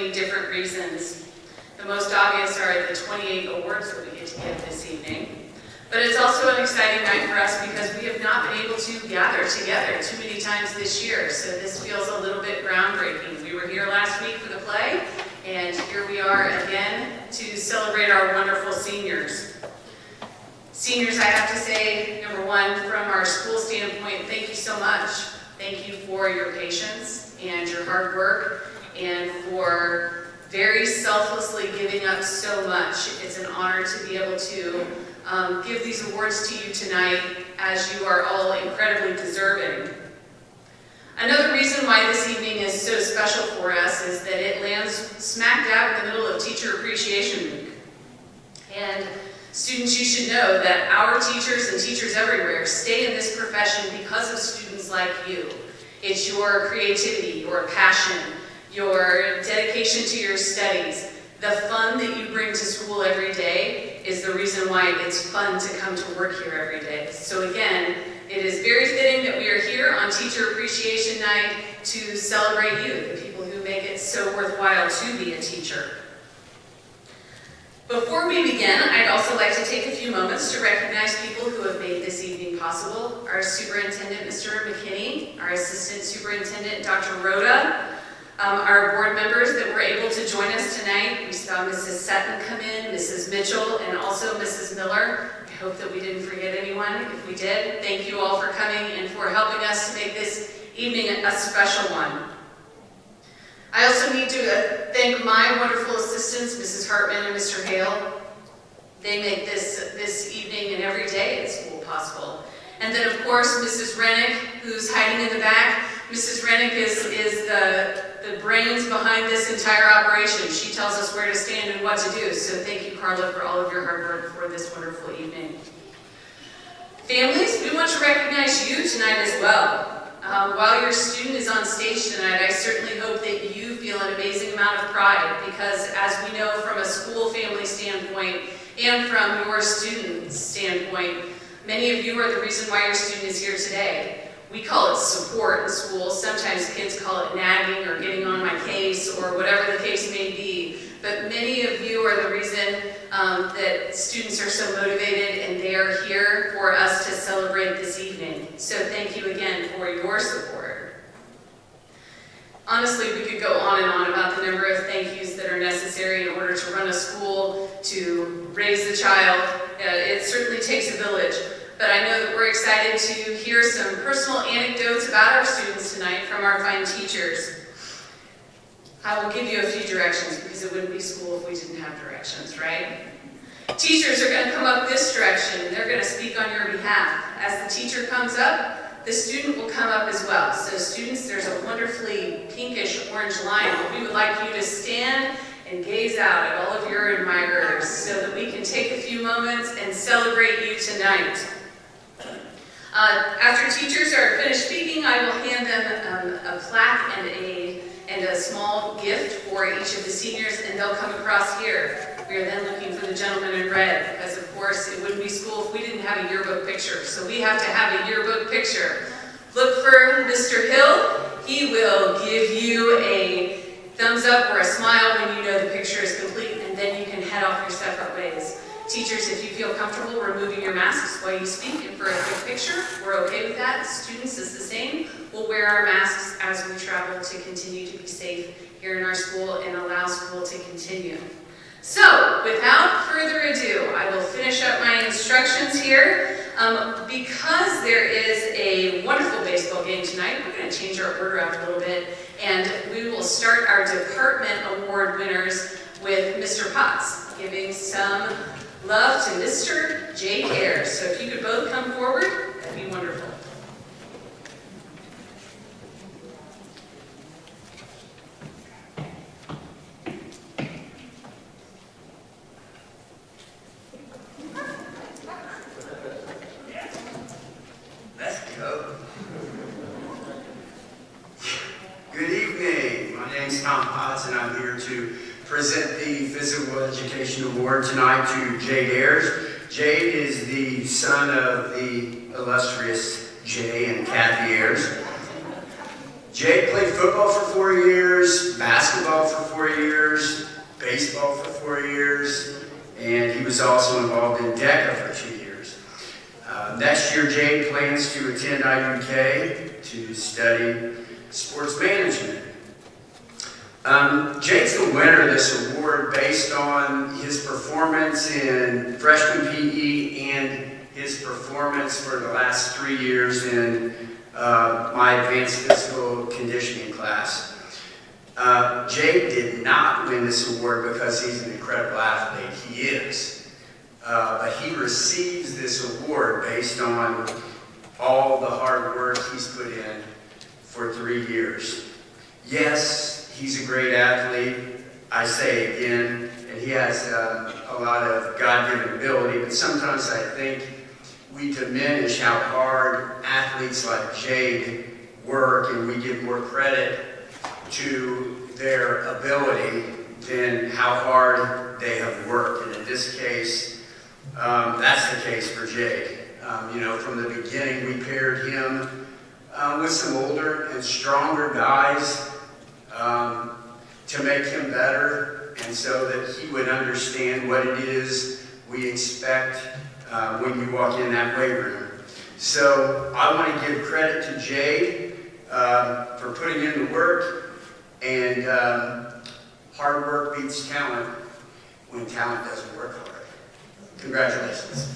many different reasons. The most obvious are the 28 awards that we get to give this evening. But it's also an exciting night for us because we have not been able to gather together too many times this year, so this feels a little bit groundbreaking. We were here last week for the play, and here we are again to celebrate our wonderful seniors. Seniors, I have to say, number one, from our school standpoint, thank you so much. Thank you for your patience and your hard work and for very selflessly giving up so much. It's an honor to be able to give these awards to you tonight, as you are all incredibly deserving. Another reason why this evening is so special for us is that it lands smack dab in the middle of Teacher Appreciation Week. And students, you should know that our teachers and teachers everywhere stay in this profession because of students like you. It's your creativity, your passion, your dedication to your studies, the fun that you bring to school every day is the reason why it's fun to come to work here every day. So again, it is very fitting that we are here on Teacher Appreciation Night to celebrate you, the people who make it so worthwhile to be a teacher. Before we begin, I'd also like to take a few moments to recognize people who have made this evening possible. Our Superintendent, Mr. McKinney, our Assistant Superintendent, Dr. Rhoda, our board members that were able to join us tonight. We saw Mrs. Sutton come in, Mrs. Mitchell, and also Mrs. Miller. I hope that we didn't forget anyone. If we did, thank you all for coming and for helping us to make this evening a special one. I also need to thank my wonderful assistants, Mrs. Hartman and Mr. Hale. They make this evening and every day at school possible. And then, of course, Mrs. Rennick, who's hiding in the back. Mrs. Rennick is the brains behind this entire operation. She tells us where to stand and what to do. So thank you, Carla, for all of your hard work for this wonderful evening. Families, we want to recognize you tonight as well. While your student is on stage tonight, I certainly hope that you feel an amazing amount of pride because as we know from a school family standpoint and from your student standpoint, many of you are the reason why your student is here today. We call it support in school. Sometimes kids call it nagging or getting on my case or whatever the case may be. But many of you are the reason that students are so motivated and they are here for us to celebrate this evening. So thank you again for your support. Honestly, we could go on and on about the number of thank yous that are necessary in order to run a school, to raise the child. It certainly takes a village. But I know that we're excited to hear some personal anecdotes about our students tonight from our fine teachers. I will give you a few directions because it wouldn't be school if we didn't have directions, right? Teachers are going to come up this direction and they're going to speak on your behalf. As the teacher comes up, the student will come up as well. So students, there's a wonderfully pinkish orange line. We would like you to stand and gaze out at all of your admirers so that we can take a few moments and celebrate you tonight. After teachers are finished speaking, I will hand them a plaque and a small gift for each of the seniors, and they'll come across here. We are then looking for the gentleman in red, because of course it wouldn't be school if we didn't have a yearbook picture, so we have to have a yearbook picture. Look for Mr. Hill. He will give you a thumbs up or a smile when you know the picture is complete, and then you can head off your separate ways. Teachers, if you feel comfortable removing your masks while you speak and for a quick picture, we're okay with that. Students is the same. We'll wear our masks as we travel to continue to be safe here in our school and allow school to continue. So, without further ado, I will finish up my instructions here. Because there is a wonderful baseball game tonight, we're going to change our order out a little bit, and we will start our department award winners with Mr. Potts, giving some love to Mr. J. Ayers. So if you could both come forward, that'd be wonderful. Let's go. Good evening. My name's Tom Potts, and I'm here to present the Physical Education Award tonight to Jade Ayers. Jade is the son of the illustrious Jay and Kathy Ayers. Jake played football for 4 years, basketball for 4 years, baseball for 4 years, and he was also involved in DECA for 2 years. Next year, Jake plans to attend IUK to study sports management. Jake's the winner of this award based on his performance in freshman PE and his performance for the last 3 years in my advanced physical conditioning class. Jake did not win this award because he's an incredible athlete. He is. But he receives this award based on all the hard work he's put in for 3 years. Yes, he's a great athlete, I say again, and he has a lot of God-given ability, but sometimes I think we diminish how hard athletes like Jake work, and we give more credit to their ability than how hard they have worked. And in this case, that's the case for Jake. From the beginning, we paired him with some older and stronger guys to make him better, and so that he would understand what it is we expect when you walk in that weight room. So I want to give credit to Jade for putting in the work, and hard work beats talent when talent doesn't work hard. Congratulations.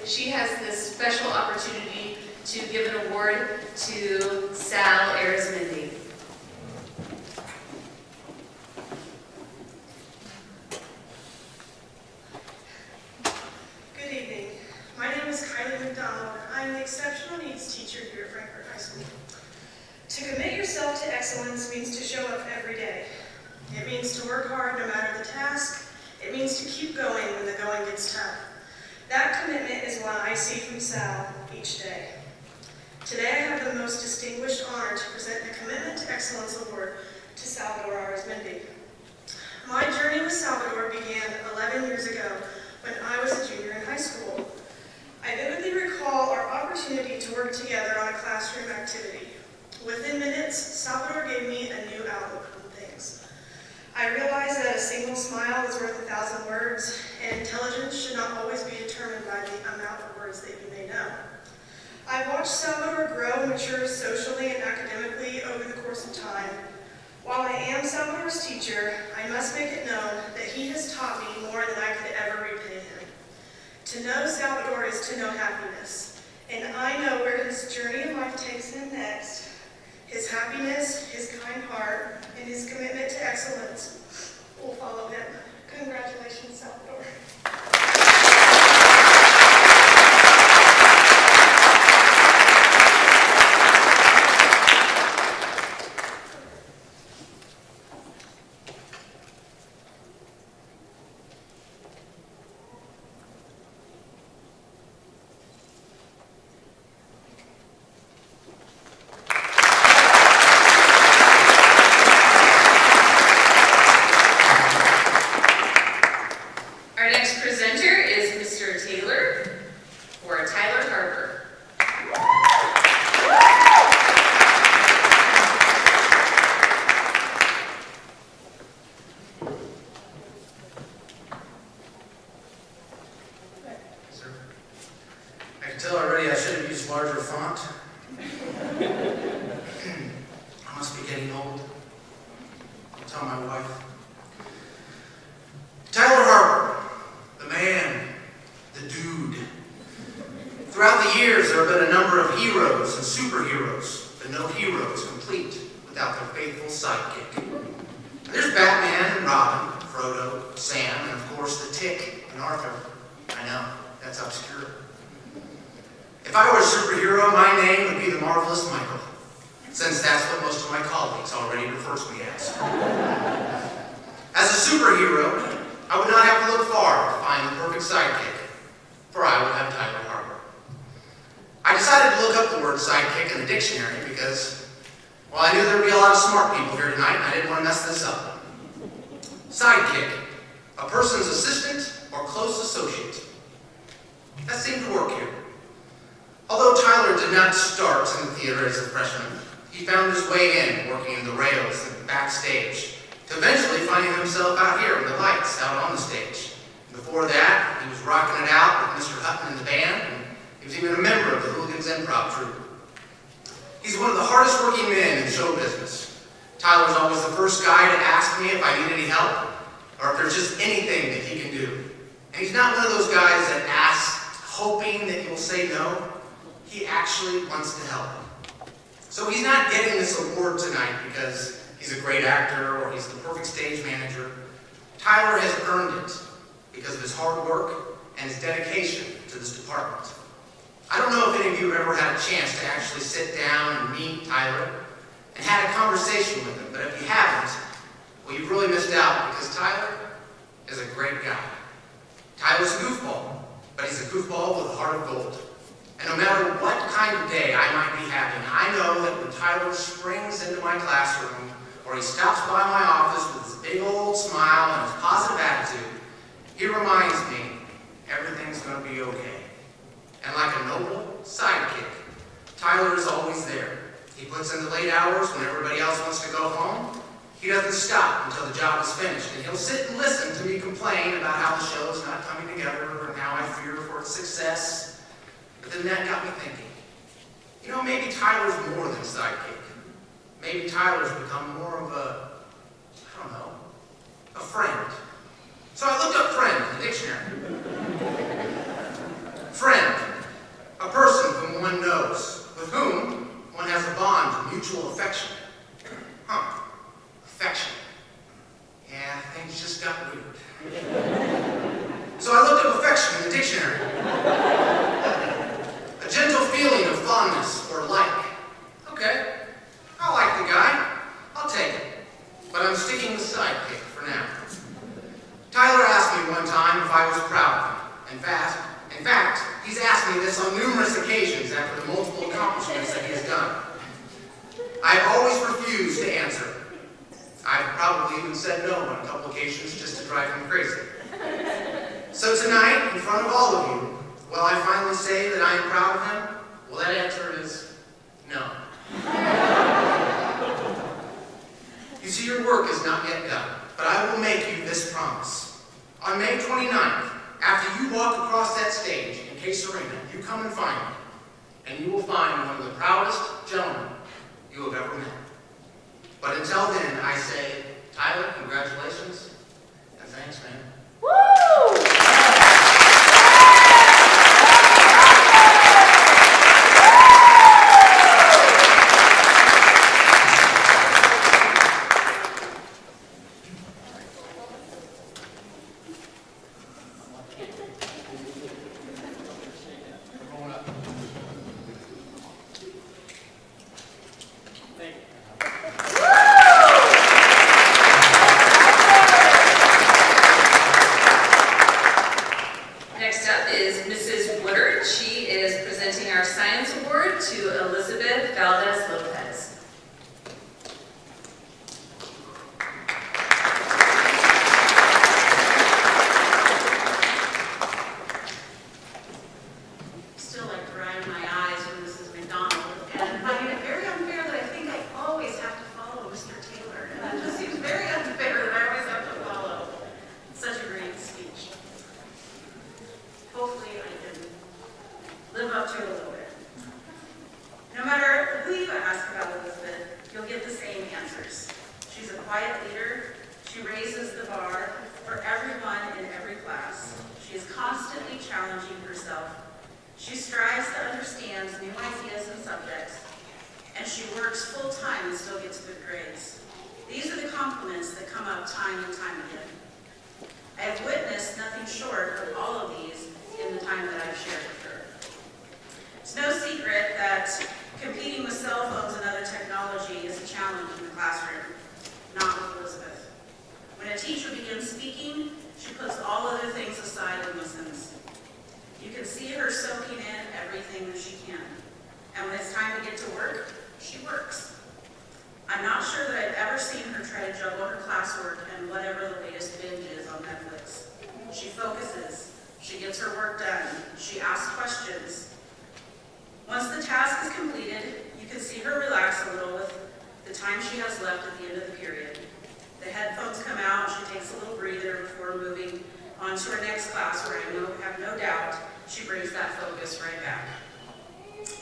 She has this special opportunity to give an award to Sal Arizmendi. Good evening. My name is Kylie McDonald. I'm the exceptional needs teacher here at Frankfort High School. To commit yourself to excellence means to show up every day. It means to work hard no matter the task. It means to keep going when the going gets tough. That commitment is what I see from Sal each day. Today I have the most distinguished honor to present the Commitment to Excellence Award to Salvador Arizmendi. My journey with Salvador began 11 years ago when I was a junior in high school. I vividly recall our opportunity to work together on a classroom activity. Within minutes, Salvador gave me a new outlook on things. I realized that a single smile is worth 1,000 words, and intelligence should not always be determined by the amount of words that you may know. I watched Salvador grow and mature socially and academically over the course of time. While I am Salvador's teacher, I must make it known that he has taught me more than I could ever repay him. To know Salvador is to know happiness, and I know where his journey in life takes him next. His happiness, his kind heart, and his commitment to excellence will follow him. Congratulations, Salvador. heroes and superheroes, but no hero is complete without their faithful sidekick. And there's Batman and Robin, Frodo, Sam, and of course the Tick and Arthur. I know, that's obscure. If I were a superhero, my name would be the Marvelous Michael, since that's what most of my colleagues already refer to me as. As a superhero, I would not have to look far to find the perfect sidekick, for I would have Tyler Carver. I decided to look up the word sidekick in the dictionary because, well, I knew there would be a lot of smart people here tonight and I didn't want to mess this up. Sidekick, a person's assistant or close associate. That seemed to work here. Although Tyler did not start in the theater as a freshman, he found his way in, working in the rails and backstage, to eventually finding himself out here in the lights, out on the stage. Before that, he was rocking it out with Mr. Hutton in the band, and he was even a member of the Hooligans Improv Troupe. He's one of the hardest working men in show business. Tyler's always the first guy to ask me if I need any help, or if there's just anything that he can do. And he's not one of those guys that asks hoping that you'll say no. He actually wants to help. So he's not getting this award tonight because he's a great actor or he's the perfect stage manager. Tyler has earned it because of his hard work and his dedication to this department. I don't know if any of you have ever had a chance to actually sit down and meet Tyler and had a conversation with him, but if you haven't, well, you've really missed out because Tyler is a great guy. Tyler's a goofball, but he's a goofball with a heart of gold. And no matter what kind of day I might be having, I know that when Tyler springs into my classroom or he stops by my office with his big old smile and his positive attitude, he reminds me everything's going to be okay. And like a noble sidekick, Tyler is always there. He puts in the late hours when everybody else wants to go home. He doesn't stop until the job is finished, and he'll sit and listen to me complain about how the show is not coming together and how I fear for its success. But then that got me thinking, you know, maybe Tyler's more than a sidekick. Maybe Tyler's become more of a, I don't know, a friend. So I looked up friend in the dictionary. Friend, a person whom one knows, with whom one has a bond of mutual affection. Affection. Yeah, things just got weird. So I looked up affection in the dictionary. A gentle feeling of fondness or like. Okay, I like the guy. I'll take it. But I'm sticking with sidekick for now. Tyler asked me one time if I was proud of him. In fact, he's asked me this on numerous occasions after the multiple accomplishments that he has done. I've always refused to answer. I've probably even said no on a couple occasions just to drive him crazy. So tonight, in front of all of you, will I finally say that I am proud of him? Well, that answer is no. You see, your work is not yet done, but I will make you this promise. On May 29th, after you walk across that stage in Case Arena, you come and find me, and you will find one of the proudest gentlemen you have ever met. But until then, I say, Tyler, congratulations, and thanks, man. Woo! gets her work done. She asks questions. Once the task is completed, you can see her relax a little with the time she has left at the end of the period. The headphones come out, she takes a little breather before moving on to her next class, where I have no doubt she brings that focus right back.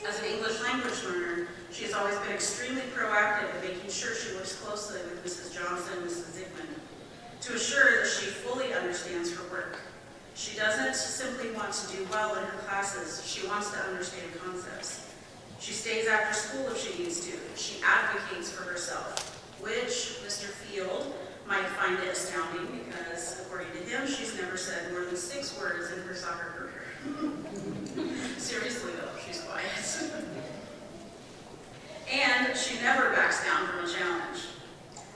As an English language learner, she has always been extremely proactive in making sure she works closely with Mrs. Johnson and Mrs. Zickman to assure that she fully understands her work. She doesn't simply want to do well in her classes, she wants to understand concepts. She stays after school if she needs to. She advocates for herself, which Mr. Field might find it astounding because, according to him, she's never said more than 6 words in her soccer career. Seriously though, she's quiet. And she never backs down from a challenge.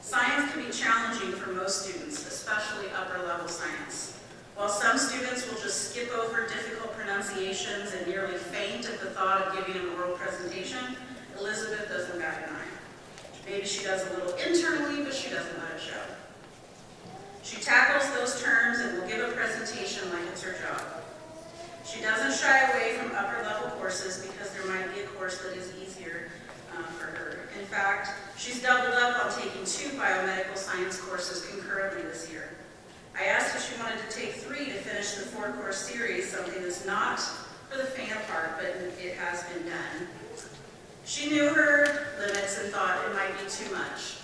Science can be challenging for most students, especially upper level science. While some students will just skip over difficult pronunciations and nearly faint at the thought of giving an oral presentation, Elizabeth doesn't bat an eye. Maybe she does a little internally, but she doesn't let it show. She tackles those terms and will give a presentation like it's her job. She doesn't shy away from upper level courses because there might be a course that is easier for her. In fact, she's doubled up on taking 2 biomedical science courses concurrently this year. I asked if she wanted to take 3 to finish the 4-course series, something that's not for the faint of heart, but it has been done. She knew her limits and thought it might be too much.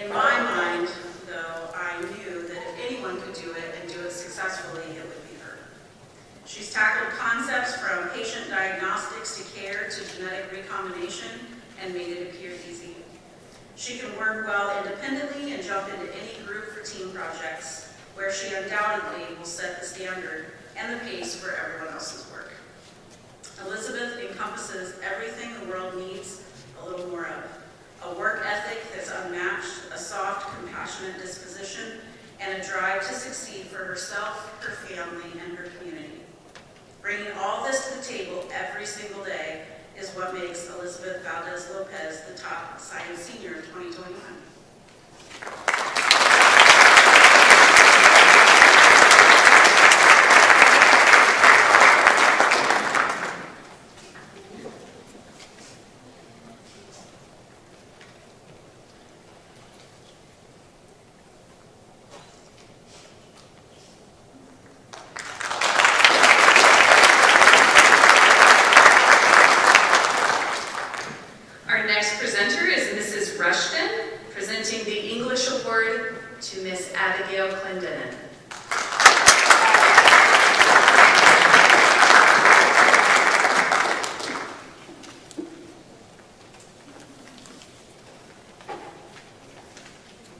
In my mind, though, I knew that if anyone could do it and do it successfully, it would be her. She's tackled concepts from patient diagnostics to care to genetic recombination and made it appear easy. She can work well independently and jump into any group for team projects, where she undoubtedly will set the standard and the pace for everyone else's work. Elizabeth encompasses everything the world needs a little more of. A work ethic that's unmatched, a soft, compassionate disposition, and a drive to succeed for herself, her family, and her community. Bringing all this to the table every single day is what makes Elizabeth Valdez Lopez the top science senior of 2021. To Miss Abigail Conner.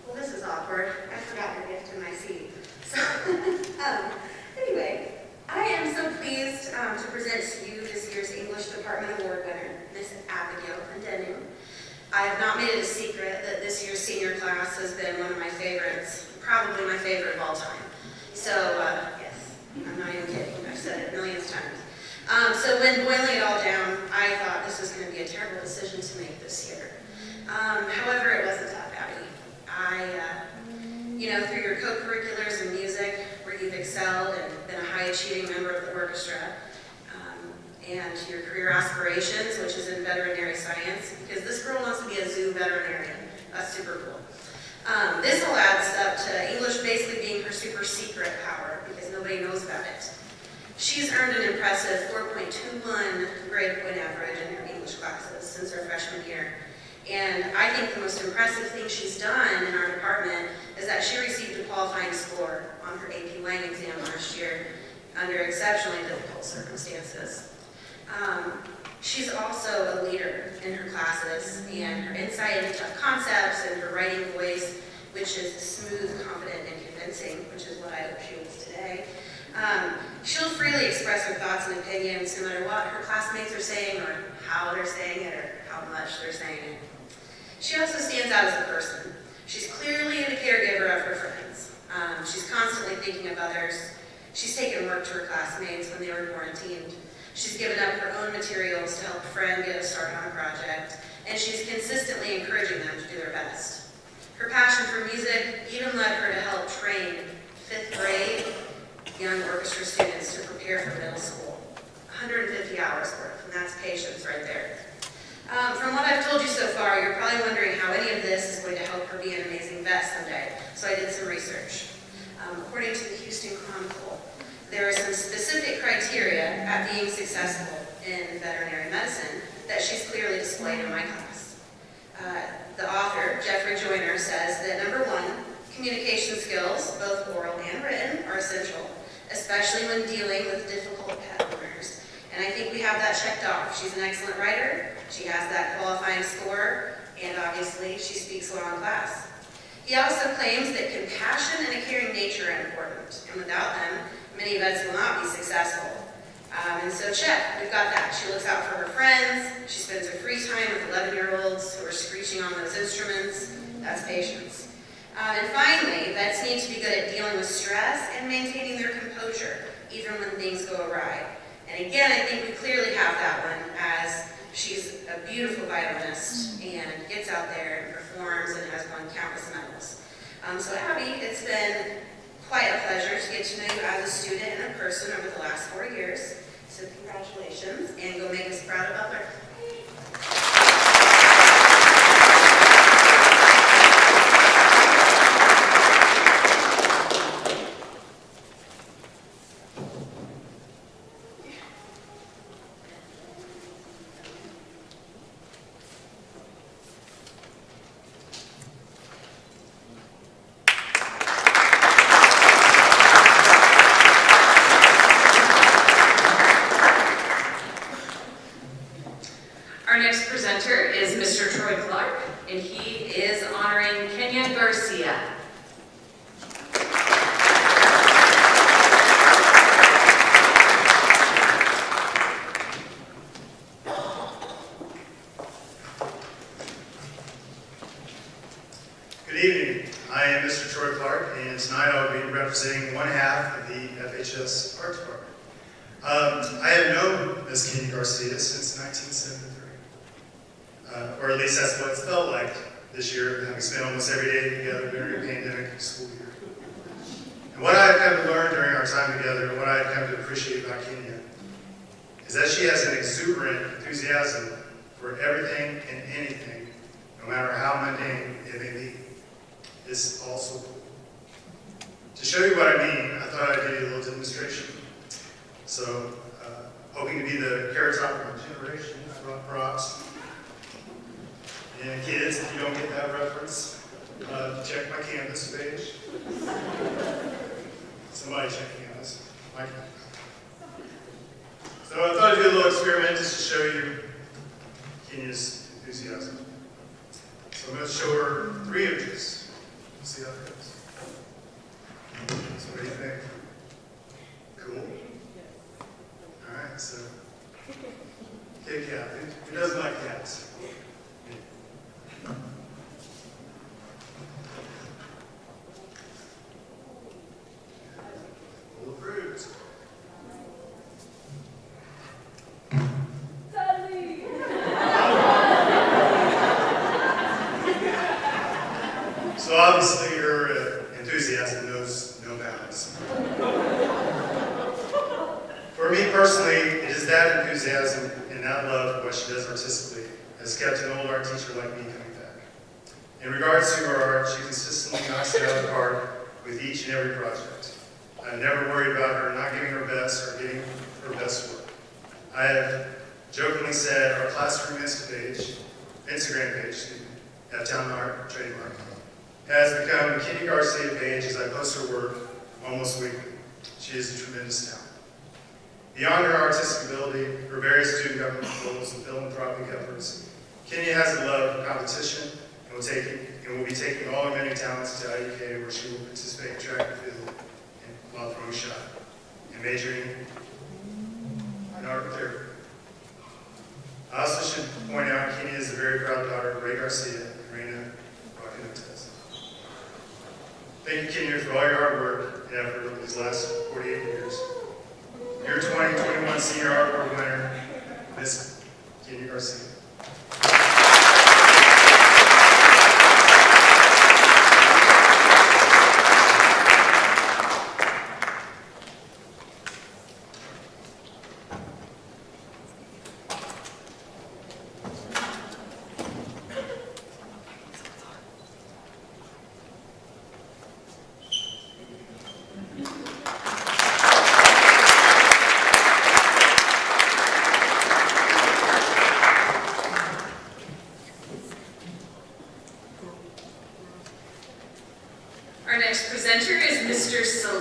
Well, this is awkward. I forgot your gift in my seat. So, anyway, I am so pleased to present to you this year's English Department Award winner, Miss Abigail Conner. I have not made it a secret that this year's senior class has been one of my favorites, probably my favorite of all time. So, yes, I'm not even kidding. I've said it millions of times. So when boiling it all down, I thought this was going to be a terrible decision to make this year. However, it wasn't that bad. Through your co-curriculars in music, where you've excelled and been a high-achieving member of the orchestra, and your career aspirations, which is in veterinary science, because this girl wants to be a zoo veterinarian. That's super cool. This all adds up to English basically being her super secret power, because nobody knows about it. She's earned an impressive 4.21 grade point average in her English classes since her freshman year. And I think the most impressive thing she's done in our department is that she received a qualifying score on her AP Lang exam last year under exceptionally difficult circumstances. She's also a leader in her classes, and her insight into tough concepts and her writing voice, which is smooth, confident, and convincing, which is what I hope she is today. She'll freely express her thoughts and opinions no matter what her classmates are saying or how they're saying it or how much they're saying it. She also stands out as a person. She's clearly the caregiver of her friends. She's constantly thinking of others. She's taken work to her classmates when they were quarantined. She's given up her own materials to help a friend get a start on a project, and she's consistently encouraging them to do their best. Her passion for music even led her to help train 5th grade young orchestra students to prepare prepare for middle school. 150 hours worth, and that's patience right there. From what I've told you so far, you're probably wondering how any of this is going to help her be an amazing vet someday, so I did some research. According to the Houston Chronicle, there are some specific criteria at being successful in veterinary medicine that she's clearly displayed in my class. The author, Jeffrey Joyner, says that number 1, communication skills, both oral and written, are essential, especially when dealing with difficult pet owners. And I think we have that checked off. She's an excellent writer, she has that qualifying score, and obviously she speaks well in class. He also claims that compassion and a caring nature are important, and without them, many vets will not be successful. And so check, we've got that. She looks out for her friends, she spends her free time with 11-year-olds who are screeching on those instruments. That's patience. And finally, vets need to be good at dealing with stress and maintaining their composure, even when things go awry. And again, I think we clearly have that one, as she's a beautiful violinist and gets out there and performs and has won countless medals. So Abby, it's been quite a pleasure to get to know you as a student and a person over the last 4 years. So congratulations, and go make us proud of Butler. Our next presenter is Mr. Troy Clark, and he is honoring Kenya Garcia. Good evening. I am Mr. Troy Clark, and tonight I'll be representing one half of the FHS Art Department. I have known Ms. Kenya Garcia since 1973. Or at least that's what it's felt like this year, having spent almost every day together during a pandemic school year. And what I've come to learn during our time together, and what I've come to appreciate about Kenya, is that she has an exuberant enthusiasm for everything and anything, no matter how mundane it may be. It's also cool. To show you what I mean, I thought I'd give you a little demonstration. So, hoping to be the carrot top of my generation, I brought props. And kids, if you don't get that reference, check my Canvas page. Somebody check Canvas. So I thought I'd do a little experiment just to show you Kenya's enthusiasm. So I'm going to show her 3 images. We'll see how it goes. So what do you think? Cool? Alright, so kitty cat. Who doesn't like cats? Little fruits. So obviously her enthusiasm knows no bounds. For me personally, it is that enthusiasm and that love for what she does artistically has kept an old art teacher like me coming back. In regards to her art, she consistently knocks it out of the park with each and every project. I've never worried about her not giving her best or getting her best work. I have jokingly said our classroom Instagram page, at Town Art Trademark, has become the Kenya Garcia page as I post her work almost weekly. She is a tremendous talent. Beyond her artistic ability, her various student government roles and philanthropic efforts, Kenya has a love of competition and will be taking all her many talents to IUK, where she will participate in track and field and while throwing shot, and majoring in art therapy. I also should point out Kenya is a very proud daughter of Ray Garcia and Reina Rocanutes. Thank you, Kenya, for all your hard work and effort over these last 48 years. Your 2021 Senior Art Award winner, Ms. Kenya Garcia.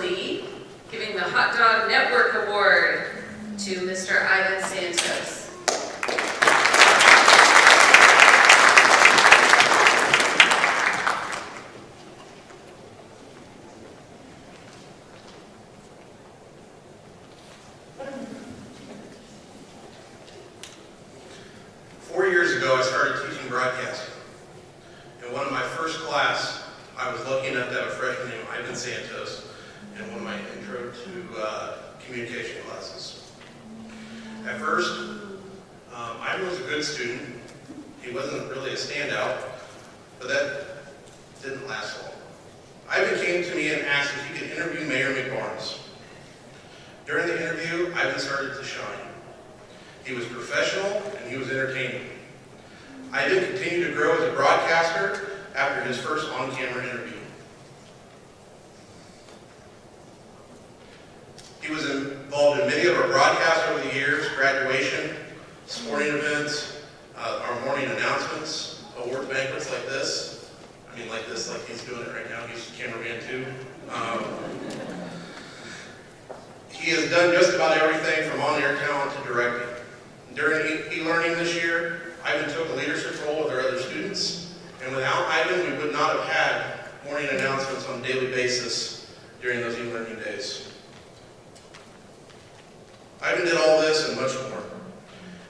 Lee, giving the Hot Dog Network Award to Mr. Ivan Santos. 4 years ago, I started teaching broadcasting. In one of my first class, I was lucky enough to have a freshman named Ivan Santos in one of my intro to communication classes. At first, Ivan was a good student. He wasn't really a standout, but that didn't last long. Ivan came to me and asked if he could interview Mayor McBarnes. During the interview, Ivan started to shine. He was professional and he was entertaining. Ivan continued to grow as a broadcaster after his first on-camera interview. He was involved in many of our broadcasts over the years: graduation, sporting events, our morning announcements, awards banquets like this. I mean like this, like he's doing it right now. He's a cameraman too. He has done just about everything from on-air talent to directing. During e-learning this year, Ivan took a leadership role with our other students, and without Ivan, we would not have had morning announcements on a daily basis during those e-learning days. Ivan did all this and much more.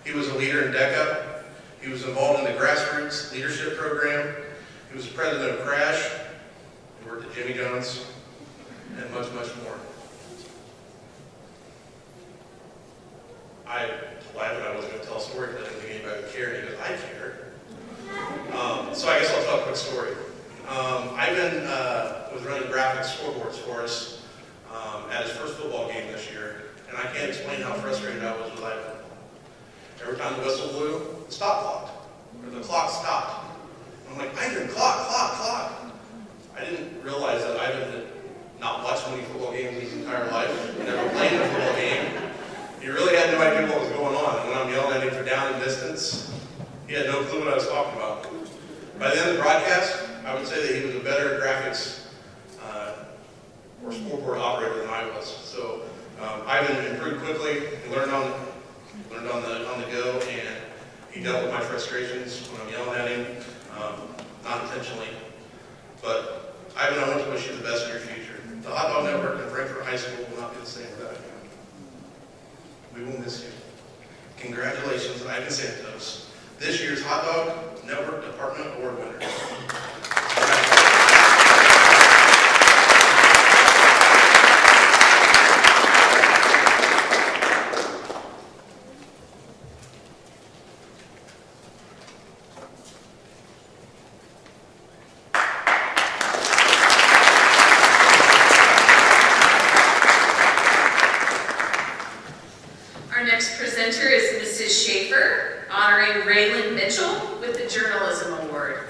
He was a leader in DECA. He was involved in the grassroots leadership program. He was the president of Crash. He worked at Jimmy John's, and much, much more. I told Ivan I wasn't going to tell a story because I didn't think anybody would care, and he goes, I care. So I guess I'll tell a quick story. Ivan was running graphics scoreboards for us at his first football game this year, and I can't explain how frustrated I was with Ivan. Every time the whistle blew, the stop clocked, or the clock stopped. And I'm like, Ivan, clock. I didn't realize that Ivan had not watched many football games his entire life, never played a football game. He really had no idea what was going on. And when I'm yelling at him for down and distance, he had no clue what I was talking about. By the end of the broadcast, I would say that he was a better graphics or scoreboard operator than I was. So Ivan improved quickly. He learned on the go, and he dealt with my frustrations when I'm yelling at him, not intentionally. But Ivan, I want to wish you the best in your future. The Hot Dog Network in Frankfort High School will not be the same without you. We will miss you. Congratulations, Ivan Santos, this year's Hot Dog Network Department Award winner. Our next presenter is Mrs. Schaefer, honoring Raylan Mitchell with the Journalism Award.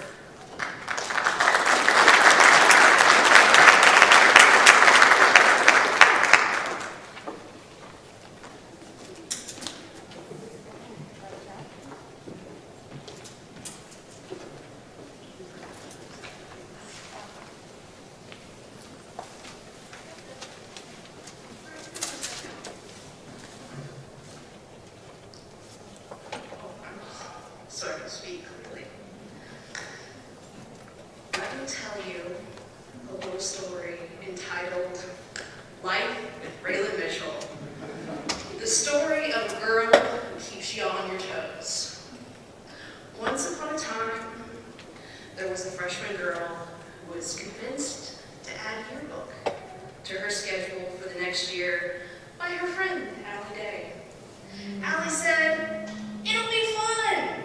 So I can speak clearly. I will tell you a little story entitled Life with Raylan Mitchell. The story of a girl who keeps you on your toes. Once upon a time, there was a freshman girl who was convinced to add a yearbook to her schedule for the next year by her friend, Allie Day. Allie said, "It'll be fun."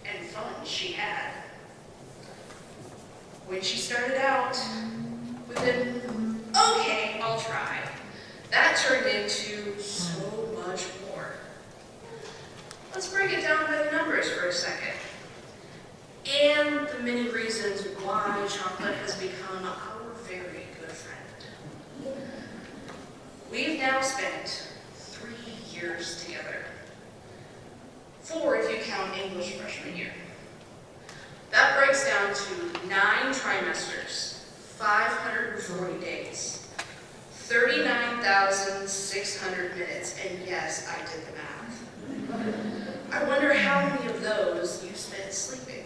And fun she had. When she started out with an, "Okay, I'll try," that turned into so much more. Let's break it down by the numbers for a second. And the many reasons why chocolate has become our very good friend. We've now spent 3 years together. 4 if you count English freshman year. That breaks down to 9 trimesters, 540 days, 1,600 minutes, and yes, I did the math. I wonder how many of those you spent sleeping.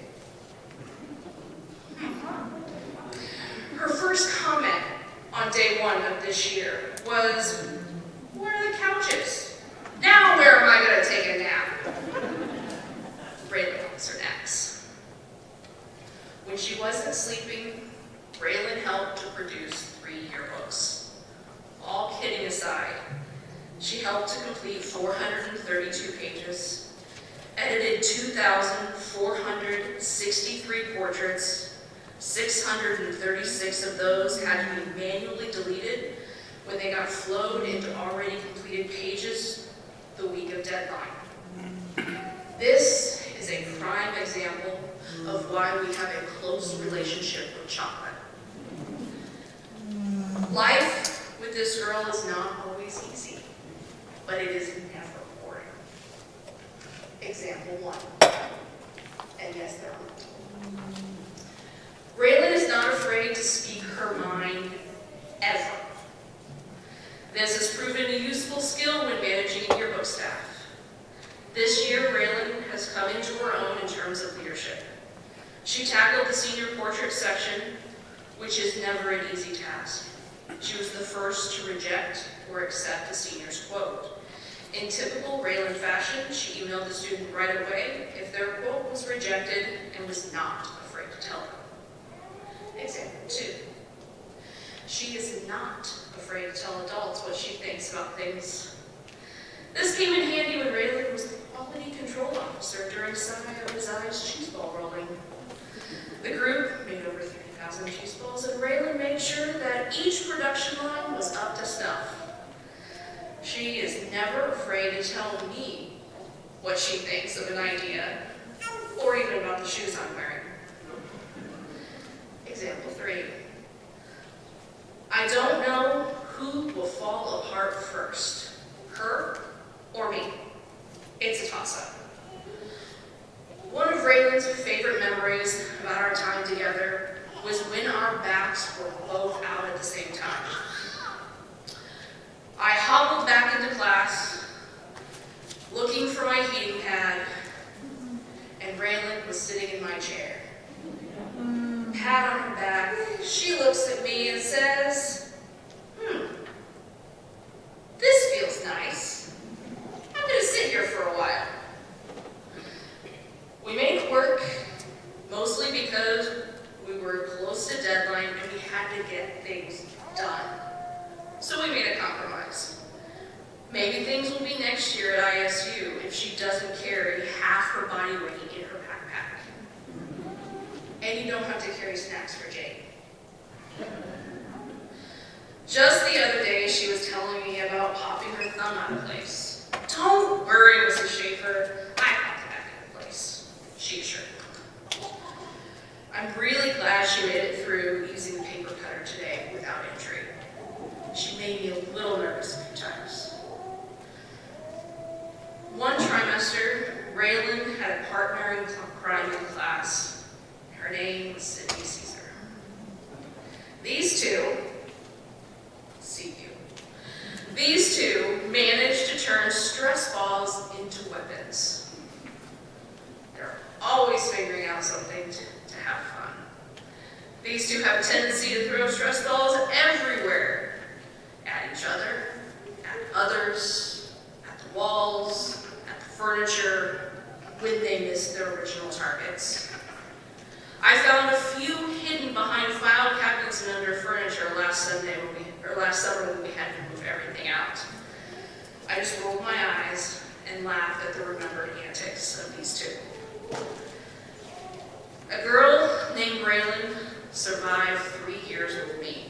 Her first comment on day 1 of this year was, "Where are the couches? Now where am I going to take a nap?" Raylan was her next. When she wasn't sleeping, Raylan helped to produce 3 yearbooks. All kidding aside, she helped to complete 432 pages, edited 2,463 portraits. 636 of those had to be manually deleted when they got flowed into already completed pages the week of deadline. This is a prime example of why we have a close relationship with chocolate. Life with this girl is not always easy, but it is never boring. Example 1. And yes, there are multiple. Raylan is not afraid to speak her mind, ever. This has proven a useful skill when managing a yearbook staff. This year, Raylan has come into her own in terms of leadership. She tackled the senior portrait section, which is never an easy task. She was the first to reject or accept the senior's quote. In typical Raylan fashion, she emailed the student right away if their quote was rejected and was not afraid to tell them. Example 2. She is not afraid to tell adults what she thinks about things. This came in handy when Raylan was the quality control officer during Santos' cheese ball rolling. The group made over 3,000 cheese balls, and Raylan made sure that each production line was up to snuff. She is never afraid to tell me what she thinks of an idea, or even about the shoes I'm wearing. Example 3. I don't know who will fall apart first, her or me. It's a toss-up. One of Raylan's favorite memories about our time together was when our backs were both out at the same time. I hobbled back into class, looking for my heating pad, and Raylan was sitting in my chair. Pat on her back, she looks at me and says, this feels nice. I'm going to sit here for a while. We made it work, mostly because we were close to deadline and we had to get things done. So we made a compromise. Maybe things will be next year at ISU if she doesn't carry half her body weight in her backpack. And you don't have to carry snacks for Jake. Just the other day, she was telling me about popping her thumb out of place. Don't worry, Mrs. Schaefer, I popped it back into place, she assured me. I'm really glad she made it through using the paper cutter today without injury. She made me a little nervous a few times. One trimester, Raylan had a partner in crime in class. Her name was Sydney Caesar. These two managed to turn stress balls into weapons. They're always figuring out something to have fun. These two have a tendency to throw stress balls everywhere. At each other, at others, at the walls, at the furniture, when they miss their original targets. I found a few hidden behind file cabinets and under furniture last summer when we had to move everything out. I just rolled my eyes and laughed at the remembered antics of these two. A girl named Raylan survived 3 years with me.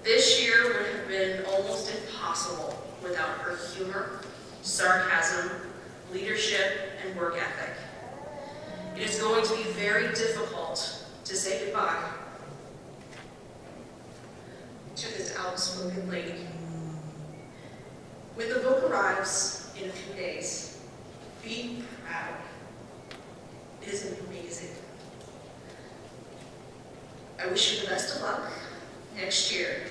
This year would have been almost impossible without her humor, sarcasm, leadership, and work ethic. It is going to be very difficult to say goodbye to this outspoken lady. When the book arrives in a few days, be proud. It is amazing. I wish you the best of luck next year.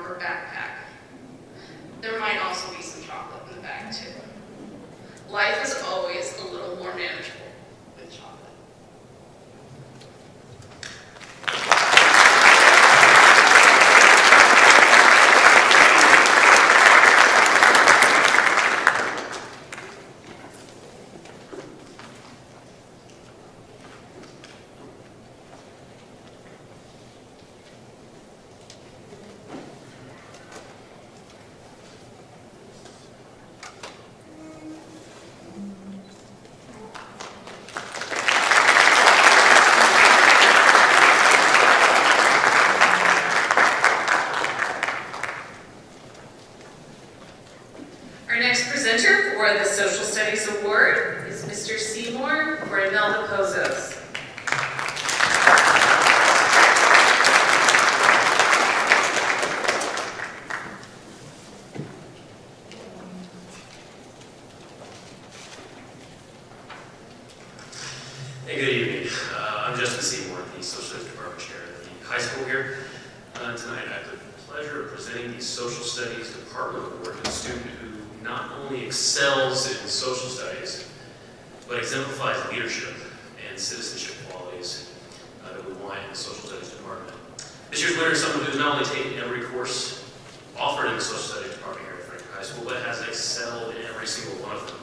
or backpack. There might also be some chocolate in the bag too. Life is always a little more manageable with chocolate. Our next presenter for the Social Studies Award is Mr. Seymour for Imelda Pozos. Hey, good evening. I'm Justin Seymour, the Social Studies Department Chair at the high school here. Tonight I have the pleasure of presenting the Social Studies Department Award to a student who not only excels in social studies, but exemplifies leadership and citizenship qualities that we want in the Social Studies Department. This year's winner is someone who's not only taken every course offered in the Social Studies Department here at Frankfort High School, but has excelled in every single one of them.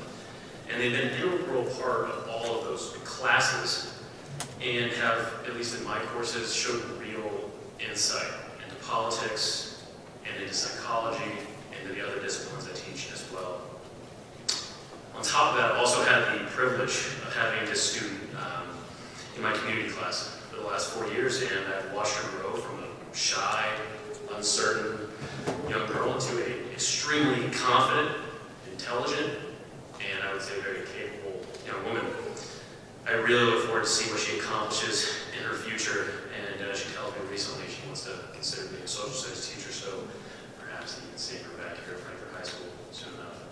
And they've been an integral part of all of those classes and have, at least in my courses, showed real insight into politics and into psychology and into the other disciplines I teach as well. On top of that, I also had the privilege of having this student in my community class for the last 4 years, and I've watched her grow from a shy, uncertain young girl into an extremely confident, intelligent, and I would say very capable young woman. I really look forward to seeing what she accomplishes in her future, and she tells me recently she wants to consider being a social studies teacher, so perhaps you can see her back here at Frankfort High School soon enough.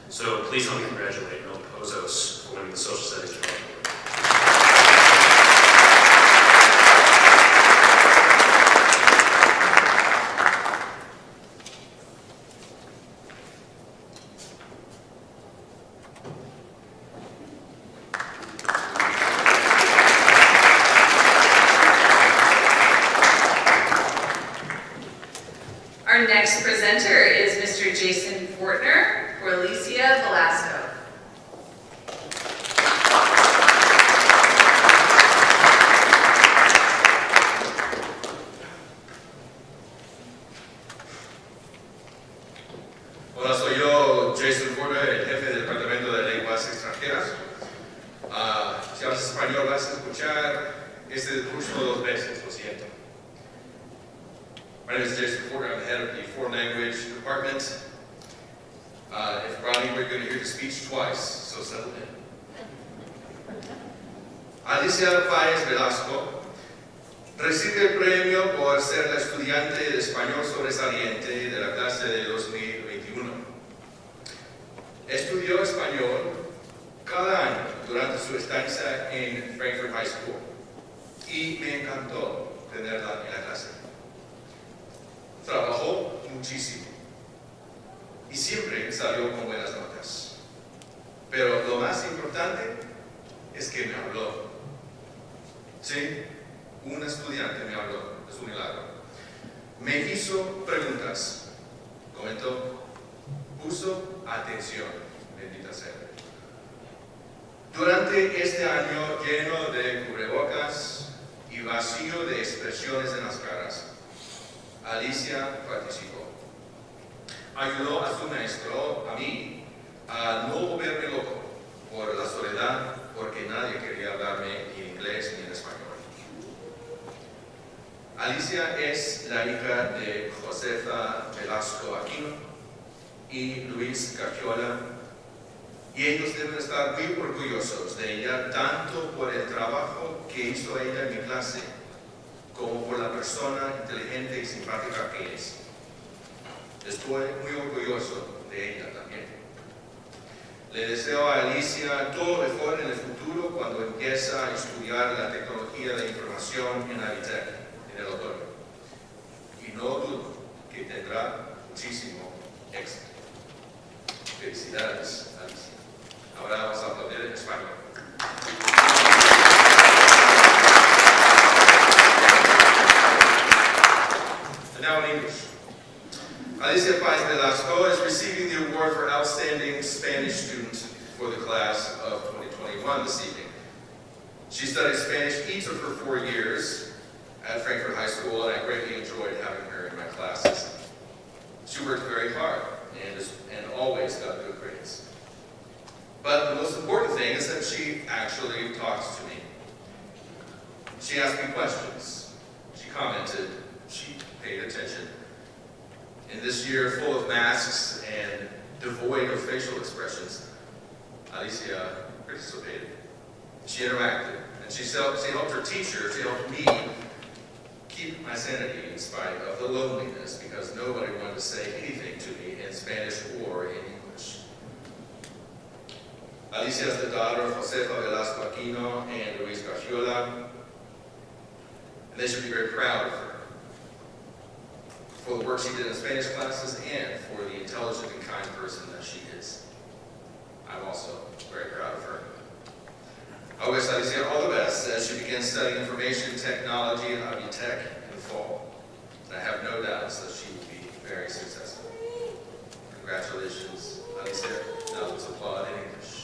So please help me congratulate Imelda Pozos for winning the Social Studies Department Award. Our next presenter is Mr. Jason Fortner for Alicia Velasco. Hola, soy yo, Jason Fortner, el jefe del Departamento de Lenguas Extranjeras. Si hablas español vas a escuchar este discurso 2 veces, lo siento. My name is Jason Fortner. I'm the head of the Foreign Language Department. If Brownie, we're going to hear the speech twice, so settle in. Alicia Páez Velasco recibe el premio por ser la estudiante de español sobresaliente de la clase de 2021. Estudió español cada año durante su estancia en Frankfort High School y me encantó tenerla en la clase. Trabajó muchísimo y siempre salió con buenas notas. Pero lo más importante es que me habló. Sí, un estudiante me habló, es un milagro. Me hizo preguntas, comentó, puso atención, bendita sea. Durante este año lleno de cubrebocas y vacío de expresiones en las caras, Alicia participó. Ayudó a su maestro, a mí, a no volverme loco por la soledad, porque nadie quería hablarme ni en inglés ni en español. Alicia es la hija de Josefa Velasco Aquino y Luis Cachiola, y ellos deben estar muy orgullosos de ella, tanto por el trabajo que hizo ella en mi clase, como por la persona inteligente y simpática que es. Estoy muy orgulloso de ella también. Le deseo a Alicia todo lo mejor en el futuro cuando empieza a estudiar la tecnología de información en Avitec, en el otoño. Y no dudo que que tendrá muchísimo éxito. Felicidades, Alicia. Ahora vamos a aplaudir en español. And now in English. Alicia Páez Velasco is receiving the award for Outstanding Spanish Student for the class of 2021 this evening. She studied Spanish each of her 4 years at Frankfort High School, and I greatly enjoyed having her in my classes. She worked very hard and always got good grades. But the most important thing is that she actually talks to me. She asked me questions. She commented. She paid attention. In this year full of masks and devoid of facial expressions, Alicia participated. She interacted, and she helped her teacher, she helped me keep my sanity in spite of the loneliness, because nobody wanted to say anything to me in Spanish or in English. Alicia is the daughter of Josefa Velasco Aquino and Luis Garciola, and they should be very proud of her for the work she did in Spanish classes and for the intelligent and kind person that she is. I'm also very proud of her. I wish Alicia all the best as she begins studying information technology at Abitech in the fall. And I have no doubts that she will be very successful. Congratulations, Alicia. Now let's applaud in English.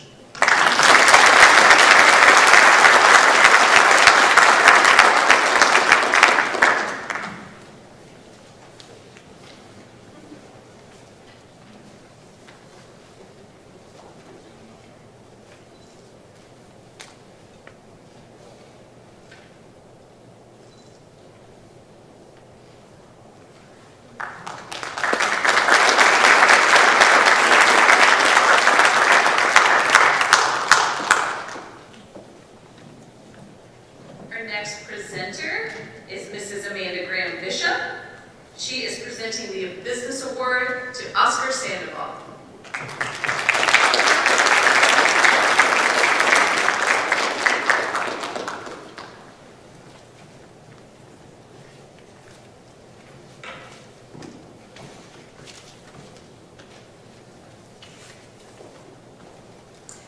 Our next presenter is Mrs. Amanda Graham Bishop. She is presenting the Business Award to Oscar Sandoval.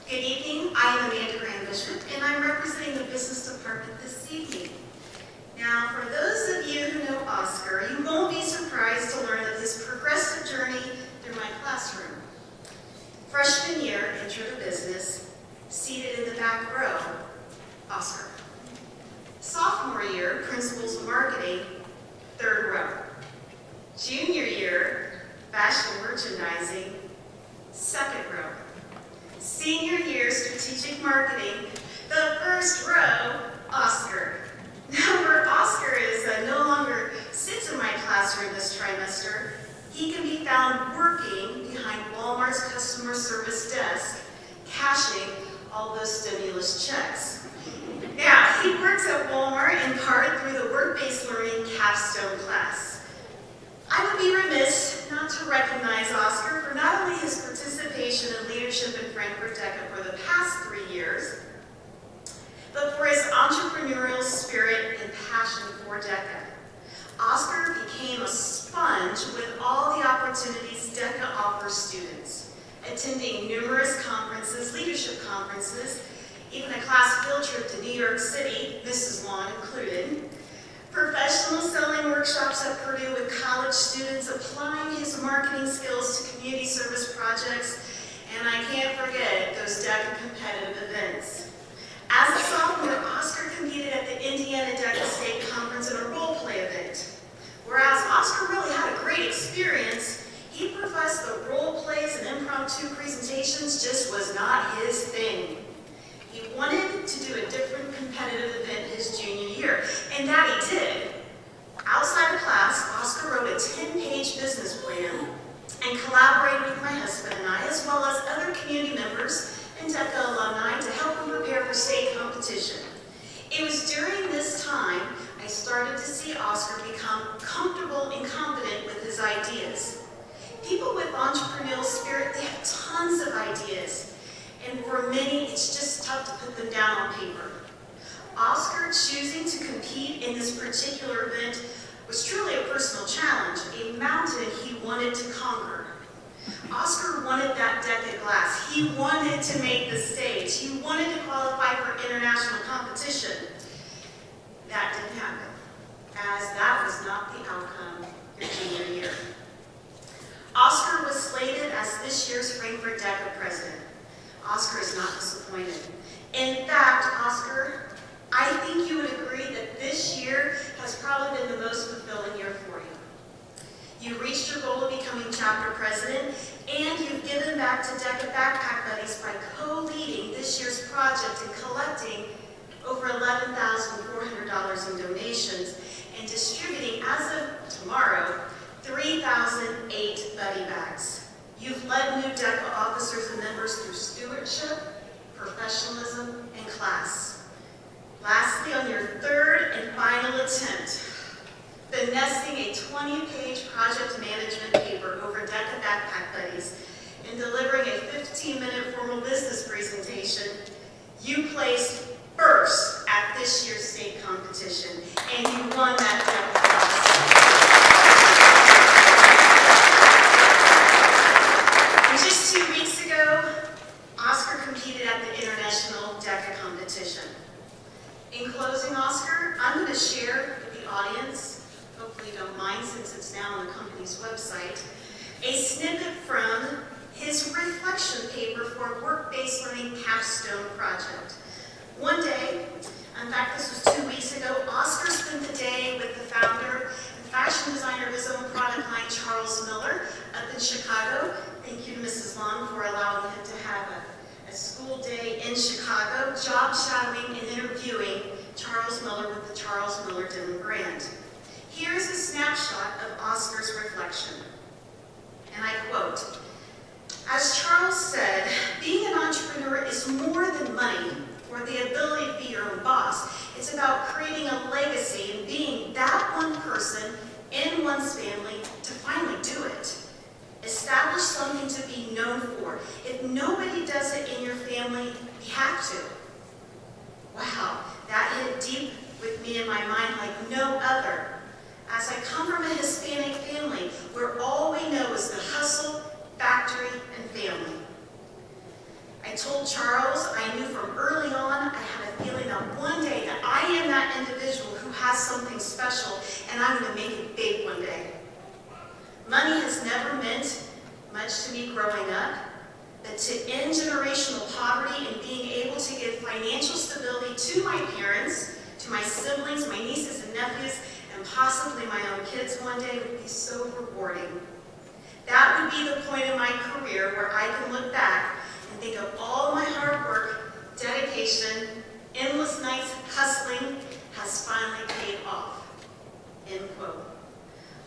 Good evening, I am Amanda Graham Bishop, and I'm representing the Business Department this evening. Now, for those of you who know Oscar, you won't be surprised to learn of his progressive journey through my classroom. Freshman year, intro to business, seated in the back row, Oscar. Sophomore year, principles of marketing, third row. Junior year, bachelor merchandising, second row. Senior year, strategic marketing, the first row, Oscar. Now, where Oscar no longer sits in my classroom this trimester, he can be found working behind Walmart's customer service desk, cashing all those stimulus checks. Now, he works at Walmart in part through the work-based learning capstone class. I would be remiss not to recognize Oscar for not only his participation and leadership in Frankfort DECA for the past 3 years, but for his entrepreneurial spirit and passion for DECA. Oscar became a sponge with all the opportunities DECA offers students, attending numerous conferences, leadership conferences, even a class field trip to New York City, Mrs. Lawn included, professional selling workshops at Purdue with college students applying his marketing skills to community service projects, and I can't forget those DECA competitive events. As a sophomore, Oscar competed at the Indiana DECA State Conference in a role play event. Whereas Oscar really had a great experience, he professed that role plays and impromptu presentations just was not his thing. He wanted to do a different competitive event his junior year, and that he did. Outside of class, Oscar wrote a 10-page business plan and collaborated with my husband and I, as well as other community members and DECA alumni, to help him prepare for state competition. It was during this time I started to see Oscar become comfortable and confident with his ideas. People with entrepreneurial spirit, they have tons of ideas, and for many, it's just tough to put them down on paper. Oscar choosing to compete in this particular event was truly a personal challenge, a mountain he wanted to conquer. Oscar wanted that deck of glass. He wanted to make the stage. He wanted to qualify for international competition. That didn't happen, as that was not the outcome your junior year. Oscar was slated as this year's Frankfort DECA president. Oscar is not disappointed. In fact, Oscar, I think you would agree that this year has probably been the most fulfilling year for you. You reached your goal of becoming chapter president, and you've given back to DECA Backpack Buddies by co-leading this year's project and collecting over $11,400 in donations and distributing, as of tomorrow, 3,008 buddy bags. You've led new DECA officers and members through stewardship, professionalism, and class. Lastly, on your third and final attempt, finessing a 20-page project management paper over DECA Backpack Buddies and delivering a 15-minute formal business presentation, you placed first at this year's state competition, and you won that DECA prize. And just 2 weeks ago, Oscar competed at the International DECA competition. In closing, Oscar, I'm going to share with the audience, hopefully you don't mind since it's now on the company's website, a snippet from his reflection paper for a work-based learning capstone project. One day, in fact this was 2 weeks ago, Oscar spent the day with the founder and fashion designer of his own product line, Charles Miller, up in Chicago. Thank you to Mrs. Long for allowing him to have a school day in Chicago, job shadowing and interviewing Charles Miller with the Charles Miller Denim brand. Here's a snapshot of Oscar's reflection, and I quote, "As Charles said, being an entrepreneur is more than money or the ability to be your own boss. It's about creating a legacy and being that one person in one's family to finally do it. Establish something to be known for. If nobody does it in your family, you have to." Wow, that hit deep with me in my mind like no other. As I come from a Hispanic family where all we know is the hustle, factory, and family. I told Charles I knew from early on I had a feeling that one day that I am that individual who has something special and I'm going to make it big one day. Money has never meant much to me growing up, but to end generational poverty and being able to give financial stability to my parents, to my siblings, my nieces and nephews, and possibly my own kids one day would be so rewarding. That would be the point in my career where I can look back and think of all my hard work, dedication, endless nights hustling has finally paid off. End quote.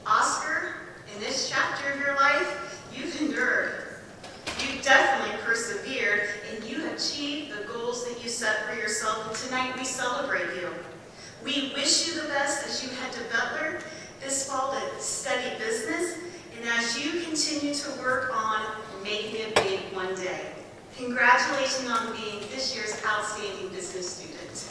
Oscar, in this chapter of your life, you've endured. You've definitely persevered, and you have achieved the goals that you set for yourself, and tonight we celebrate you. We wish you the best as you head to Butler this fall to study business, and as you continue to work on making it big one day. Congratulations on being this year's Outstanding Business Student.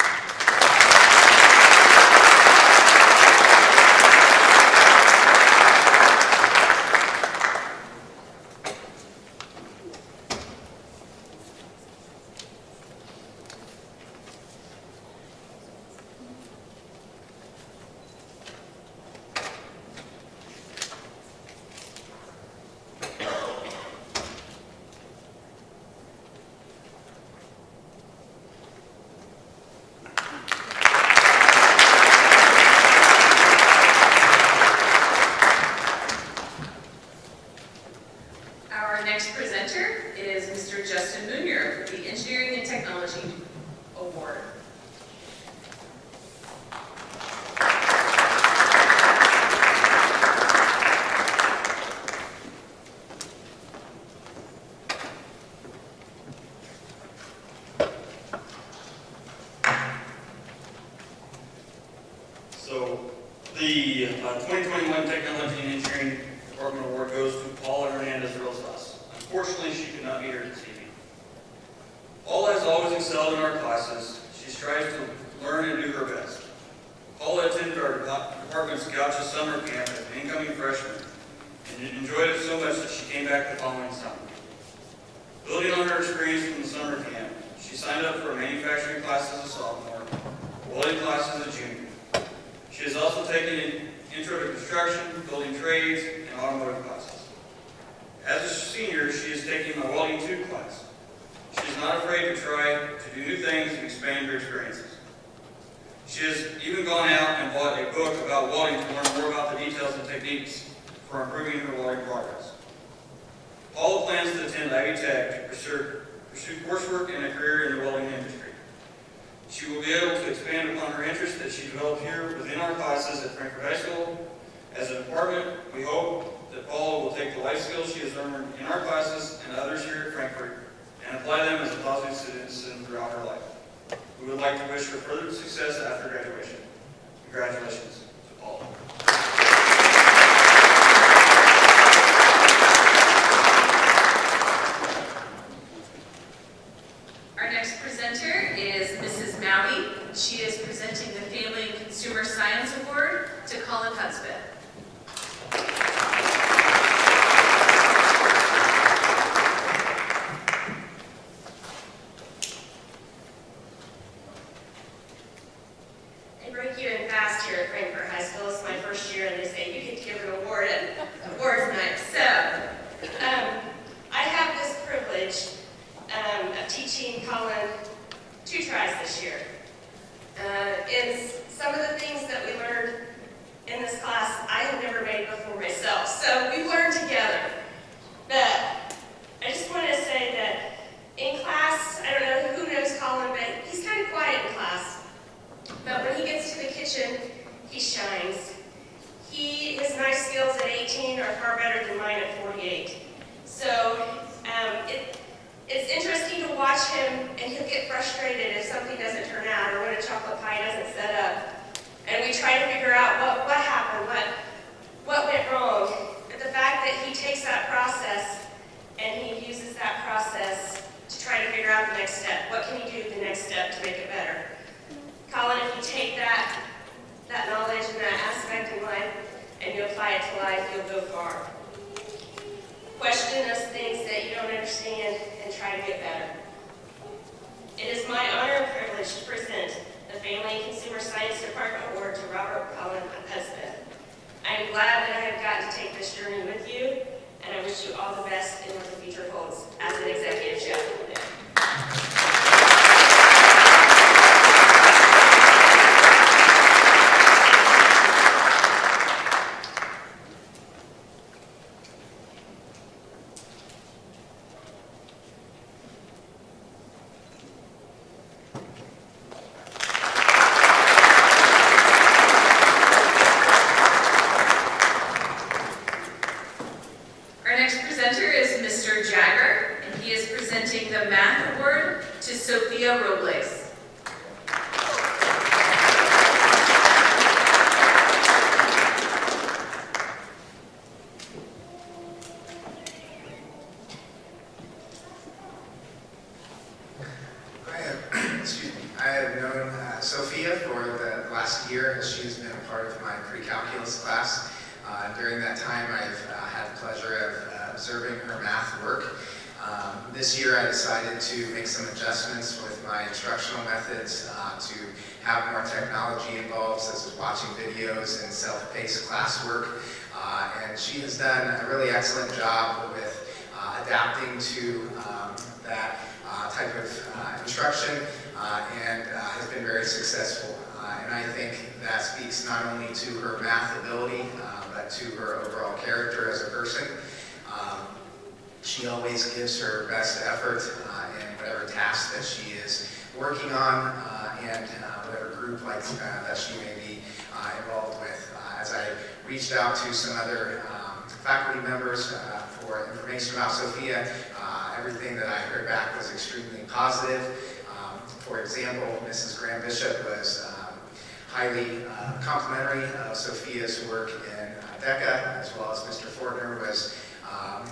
So the 2021 Technology and Engineering Department Award goes to Paula Hernandez-Rosas. Unfortunately, she could not be here this evening. Paula has always excelled in our classes. She strives to learn and do her best. Paula attended our department's Gaucho summer camp as an incoming freshman and enjoyed it so much that she came back the following summer. Building on her experience from the summer camp, she signed up for a manufacturing class as a sophomore, welding class as a junior. She has also taken an intro to construction, building trades, and automotive classes. As a senior, she is taking a welding 2 class. She is not afraid to try to do new things and expand her experiences. She has even gone out and bought a book about welding to learn more about the details and techniques for improving her welding progress. Paula plans to attend Ivy Tech to pursue coursework and a career in the welding industry. She will be able to expand upon her interests that she developed here within our classes at Frankfort High School. As a department, we hope that Paula will take the life skills she has learned in our classes and others here at Frankfort and apply them as a positive citizen throughout her life. We would like to wish her further success after graduation. Congratulations to Paula. Our next presenter is Mrs. Maui. She is presenting the Family and Consumer Science Award to Colin Hudspeth. I broke you in fast here at Frankfort High School. It's my first year, and they say you get to give an award at awards night. So, I have this privilege of teaching Colin 2 tries this year. And some of the things that we learned in this class, I have never made before myself. So we learned together. But I just want to say that in class, I don't know who knows Colin, but he's kind of quiet in class. But when he gets to the kitchen, he shines. His knife skills at 18 are far better than mine at 48. So it's interesting to watch him, and he'll get frustrated if something doesn't turn out or when a chocolate pie doesn't set up. And we try to figure out what happened, what went wrong. But the fact that he takes that process and he uses that process to try to figure out the next step. What can he do the next step to make it better? Colin, if you take that knowledge and that aspect in life and you apply it to life, you'll go far. Question those things that you don't understand and try to get better. It is my honor and privilege to present the Family and Consumer Science Department Award to Robert Colin Hudspeth. I am glad that I have gotten to take this journey with you, and I wish you all the best in what the future holds as an executive chef. Our next presenter is Mr. Jagger, and he is presenting the Math Award to Sophia Robles. I have known Sophia for the last year, as she's been a part of my pre-calculus class. During that time, I've had the pleasure of observing her math work. This year, I decided to make some adjustments with my instructional methods to have more technology involved, such as watching videos and self-paced classwork. And she has done a really excellent job with adapting to that type of instruction and has been very successful. And I think that speaks not only to her math ability, but to her overall character as a person. She always gives her best effort in whatever task that she is working on and whatever group that she may be involved with. As I reached out to some other faculty members for information about Sophia, everything that I heard back was extremely positive. For example, Mrs. Graham Bishop was highly complimentary of Sophia's work in DECA, as well as Mr. Fortner was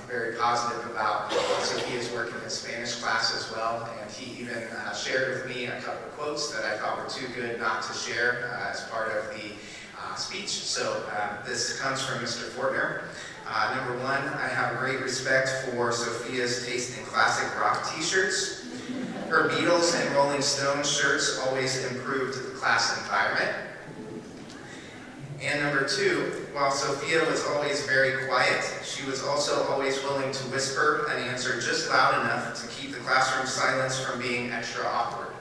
very positive about Sophia's work in his Spanish class as well. And he even shared with me a couple quotes that I thought were too good not to share as part of the speech. So this comes from Mr. Fortner. Number one, I have a great respect for Sophia's taste in classic rock t-shirts. Her Beatles and Rolling Stones shirts always improved the class environment. And number two, while Sophia was always very quiet, she was also always willing to whisper an answer just loud enough to keep the classroom silence from being extra awkward.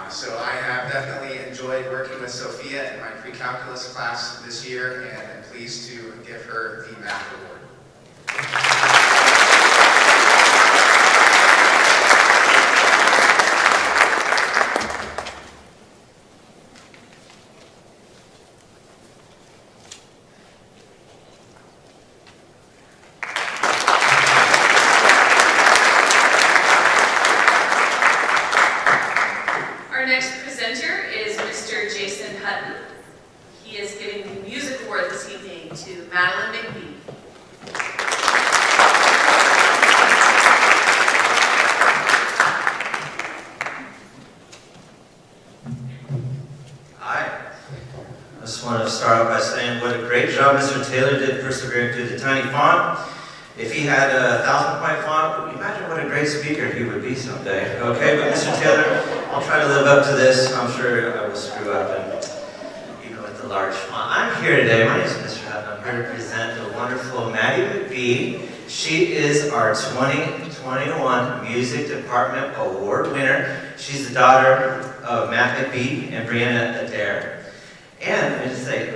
So I have definitely enjoyed working with Sophia in my pre-calculus class this year, and I'm pleased to give her the math award. Our next presenter is Mr. Jason Hutton. He is giving the music award this evening to Madeline McBee. Hi. I just want to start off by saying what a great job Mr. Taylor did persevering through the tiny font. If he had a 1,000-point font, imagine what a great speaker he would be someday. Okay, but Mr. Taylor, I'll try to live up to this. I'm sure I will screw up, and even with the large font. I'm here today. My name is Mr. Hutton. I'm here to present the wonderful Maddie McBee. She is our 2021 Music Department Award winner. She's the daughter of Matt McBee and Brianna Adair. And let me just say,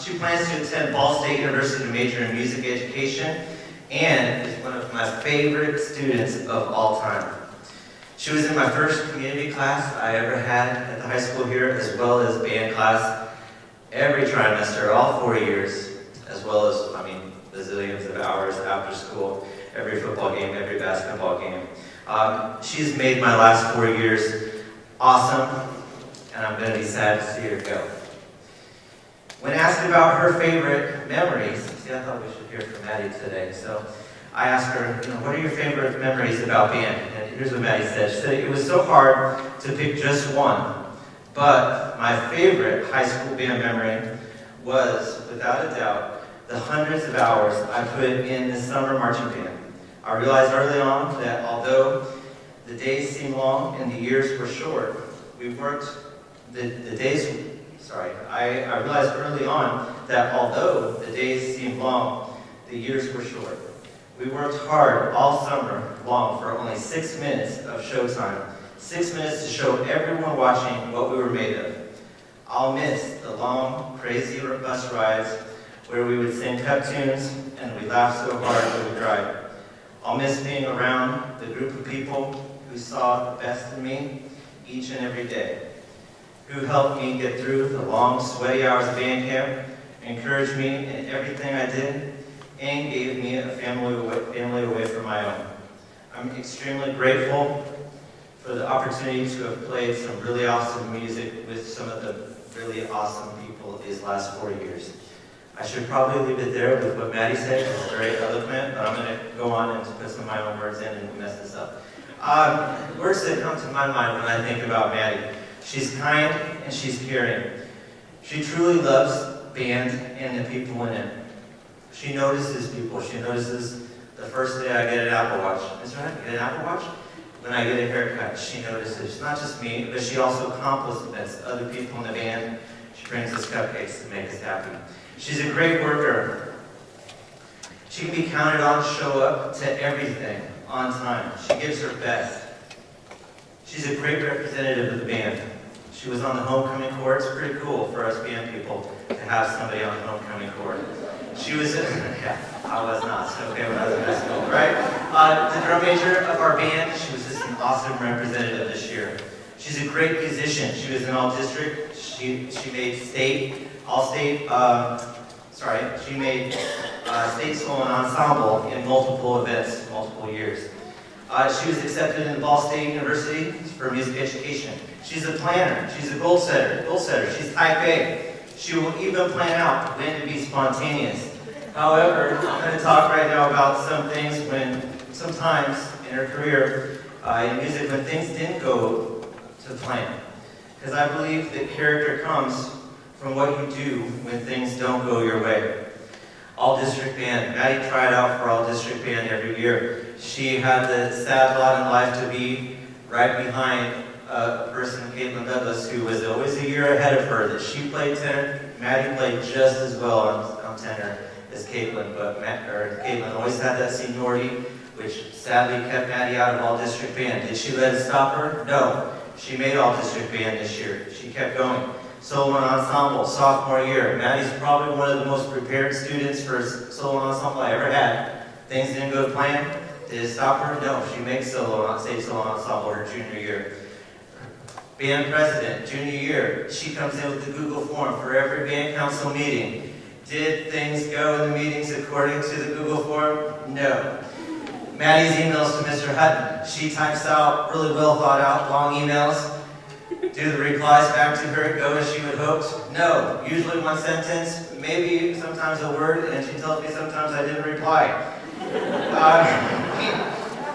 she plans to attend Ball State University to major in music education, and is one of my favorite students of all time. She was in my first community class I ever had at the high school here, as well as band class every trimester, all 4 years, as well as, bazillions of hours after school, every football game, every basketball game. She's made my last 4 years awesome, and I'm going to be sad to see her go. When asked about her favorite memories, see, I thought we should hear from Maddie today, so I asked her, what are your favorite memories about band? And here's what Maddie said. She said, it was so hard to pick just one, but my favorite high school band memory was, without a doubt, the hundreds of hours I put in the summer marching band. I realized early on that although the days seemed long and the years were short, I realized early on that although the days seemed long, the years were short. We worked hard all summer long for only 6 minutes of showtime, 6 minutes to show everyone watching what we were made of. I'll miss the long, crazy bus rides where we would sing cup tunes and we laughed so hard we would cry. I'll miss being around the group of people who saw the best in me each and every day, who helped me get through the long, sweaty hours of band camp, encouraged me in everything I did, and gave me a family away from my own. I'm extremely grateful for the opportunity to have played some really awesome music with some of the really awesome people these last 4 years. I should probably leave it there with what Maddie said, because it's very eloquent, but I'm going to go on and put some of my own words in and mess this up. Words that come to my mind when I think about Maddie. She's kind and she's caring. She truly loves band and the people in it. She notices people. She notices the first day I get an Apple Watch. Is that right? Get an Apple Watch? When I get a haircut, she notices. Not just me, but she also compliments other people in the band. She brings us cupcakes to make us happy. She's a great worker. She can be counted on to show up to everything on time. She gives her best. She's a great representative of the band. She was on the homecoming corps. It's pretty cool for us band people to have somebody on the homecoming corps. She was, yeah, I was not, so okay when I was in high school, right? The drum major of our band, she was just an awesome representative this year. She's a great musician. She was in all district. She made state solo and ensemble in multiple events, multiple years. She was accepted into Ball State University for music education. She's a planner. She's a goal setter. She's type A. She will even plan out when to be spontaneous. However, I'm going to talk right now about some things sometimes in her career in music when things didn't go to plan. because I believe that character comes from what you do when things don't go your way. All-district band. Maddie tried out for all-district band every year. She had the sad lot in life to be right behind a person, Caitlin Douglas, who was always a year ahead of her. That she played tenor. Maddie played just as well on tenor as Caitlin, but Caitlin always had that seniority, which sadly kept Maddie out of all-district band. Did she let it stop her? No. She made all-district band this year. She kept going. Solo and ensemble, sophomore year. Maddie's probably one of the most prepared students for solo and ensemble I ever had. Things didn't go to plan. Did it stop her? No. She makes state solo and ensemble her junior year. Band president, junior year. She comes in with the Google form for every band council meeting. Did things go in the meetings according to the Google form? No. Maddie's emails to Mr. Hutton. She types out really well thought out long emails. Do the replies back to her go as she would hoped? No. Usually one sentence, maybe sometimes a word, and she tells me sometimes I didn't reply.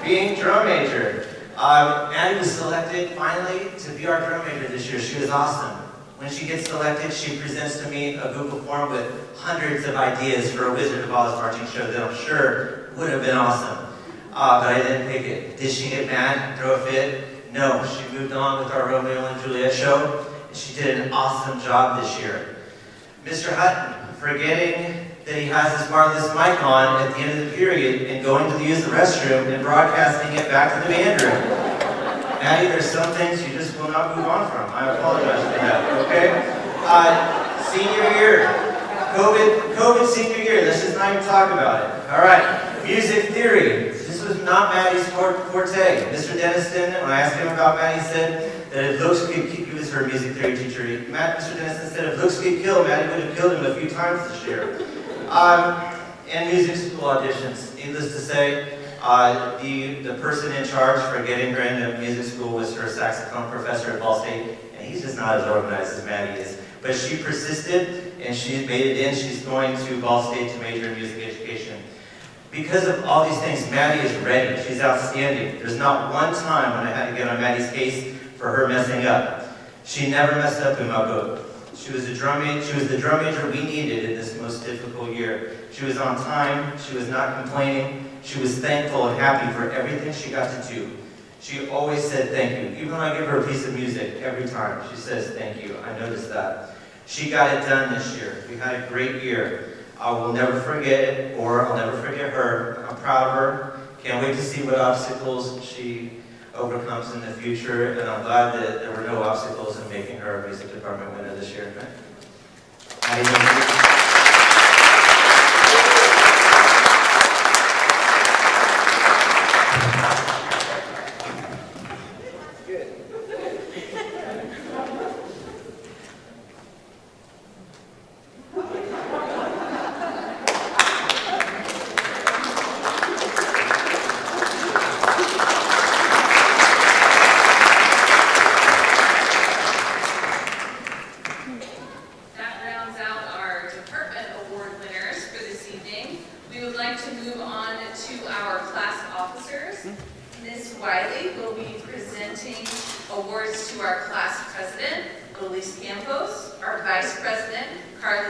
Being drum major. Maddie was selected finally to be our drum major this year. She was awesome. When she gets selected, she presents to me a Google form with hundreds of ideas for a Wizard of Oz marching show that I'm sure would have been awesome. But I didn't pick it. Did she get mad and throw a fit? No. She moved on with our Romeo and Juliet show, and she did an awesome job this year. Mr. Hutton, forgetting that he has his wireless mic on at the end of the period and going to use the restroom and broadcasting it back to the band room. Maddie, there's some things you just will not move on from. I apologize for that, okay? Senior year. COVID senior year. Let's just not even talk about it. All right. Music theory. This was not Maddie's forte. Mr. Denniston, when I asked him about Maddie, said that if looks could kill, he was her music theory teacher. Mr. Denniston said if looks could kill, Maddie would have killed him a few times this year. And music school auditions. Needless to say, the person in charge for getting her into music school was her saxophone professor at Ball State, and he's just not as organized as Maddie is. But she persisted, and she made it in. She's going to Ball State to major in music education. Because of all these things, Maddie is ready. She's outstanding. There's not one time when I had to get on Maddie's case for her messing up. She never messed up in my book. She was the drum major we needed in this most difficult year. She was on time. She was not complaining. She was thankful and happy for everything she got to do. She always said thank you. Even when I give her a piece of music, every time she says thank you. I noticed that. She got it done this year. We had a great year. I will never forget it, or I'll never forget her. I'm proud of her. Can't wait to see what obstacles she overcomes in the future, and I'm glad that there were no obstacles in making her a music department winner this year.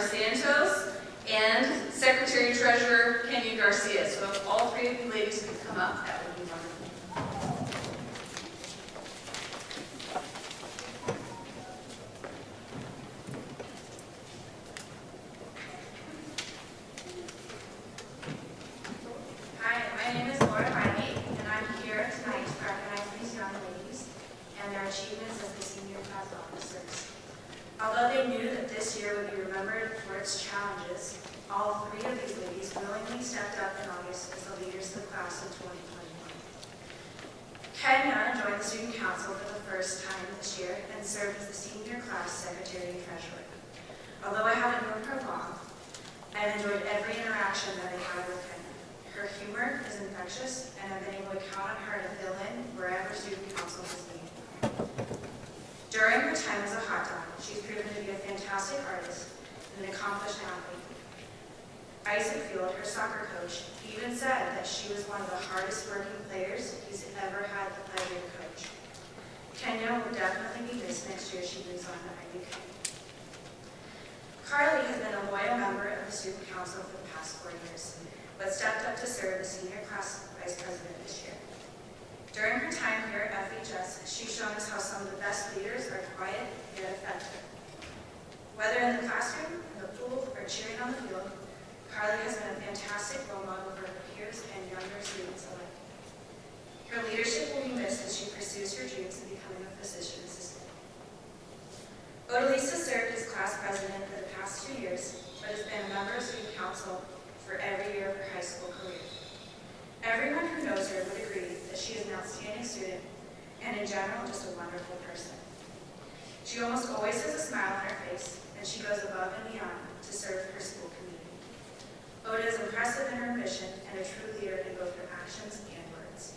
Santos, and Secretary Treasurer Kenny Garcia. So if all three of you ladies could come up, that would be wonderful. Hi, my name is Laura Riley, and I'm here tonight to recognize these young ladies and their achievements as the senior class officers. Although they knew that this year would be remembered for its challenges, all three of these ladies willingly stepped up in August as the leaders of the class of 2021. Kenya joined the student council for the first time this year and served as the senior class secretary and treasurer. Although I haven't known her long, I've enjoyed every interaction that I had with Kenya. Her humor is infectious, and I've been able to count on her to fill in wherever student council has needed. During her time as a hot dog, she's proven to be a fantastic artist and an accomplished athlete. Isaac Field, her soccer coach, even said that she was one of the hardest working players he's ever had the pleasure to coach. Kenya will definitely be missed next year she moves on to IUK. Carly has been a loyal member of the student council for the past 4 years, but stepped up to serve the senior class vice president this year. During her time here at FHS, she's shown us how some of the best leaders are quiet yet effective. Whether in the classroom, in the pool, or cheering on the field, Carly has been a fantastic role model for her peers and younger students alike. Her leadership will be missed as she pursues her dreams of becoming a physician assistant. Odalisa served as class president for the past 2 years, but has been a member of student council for every year of her high school career. Everyone who knows her would agree that she is an outstanding student and in general just a wonderful person. She almost always has a smile on her face, and she goes above and beyond to serve her school community. Oda is impressive in her mission and a true leader in both her actions and words.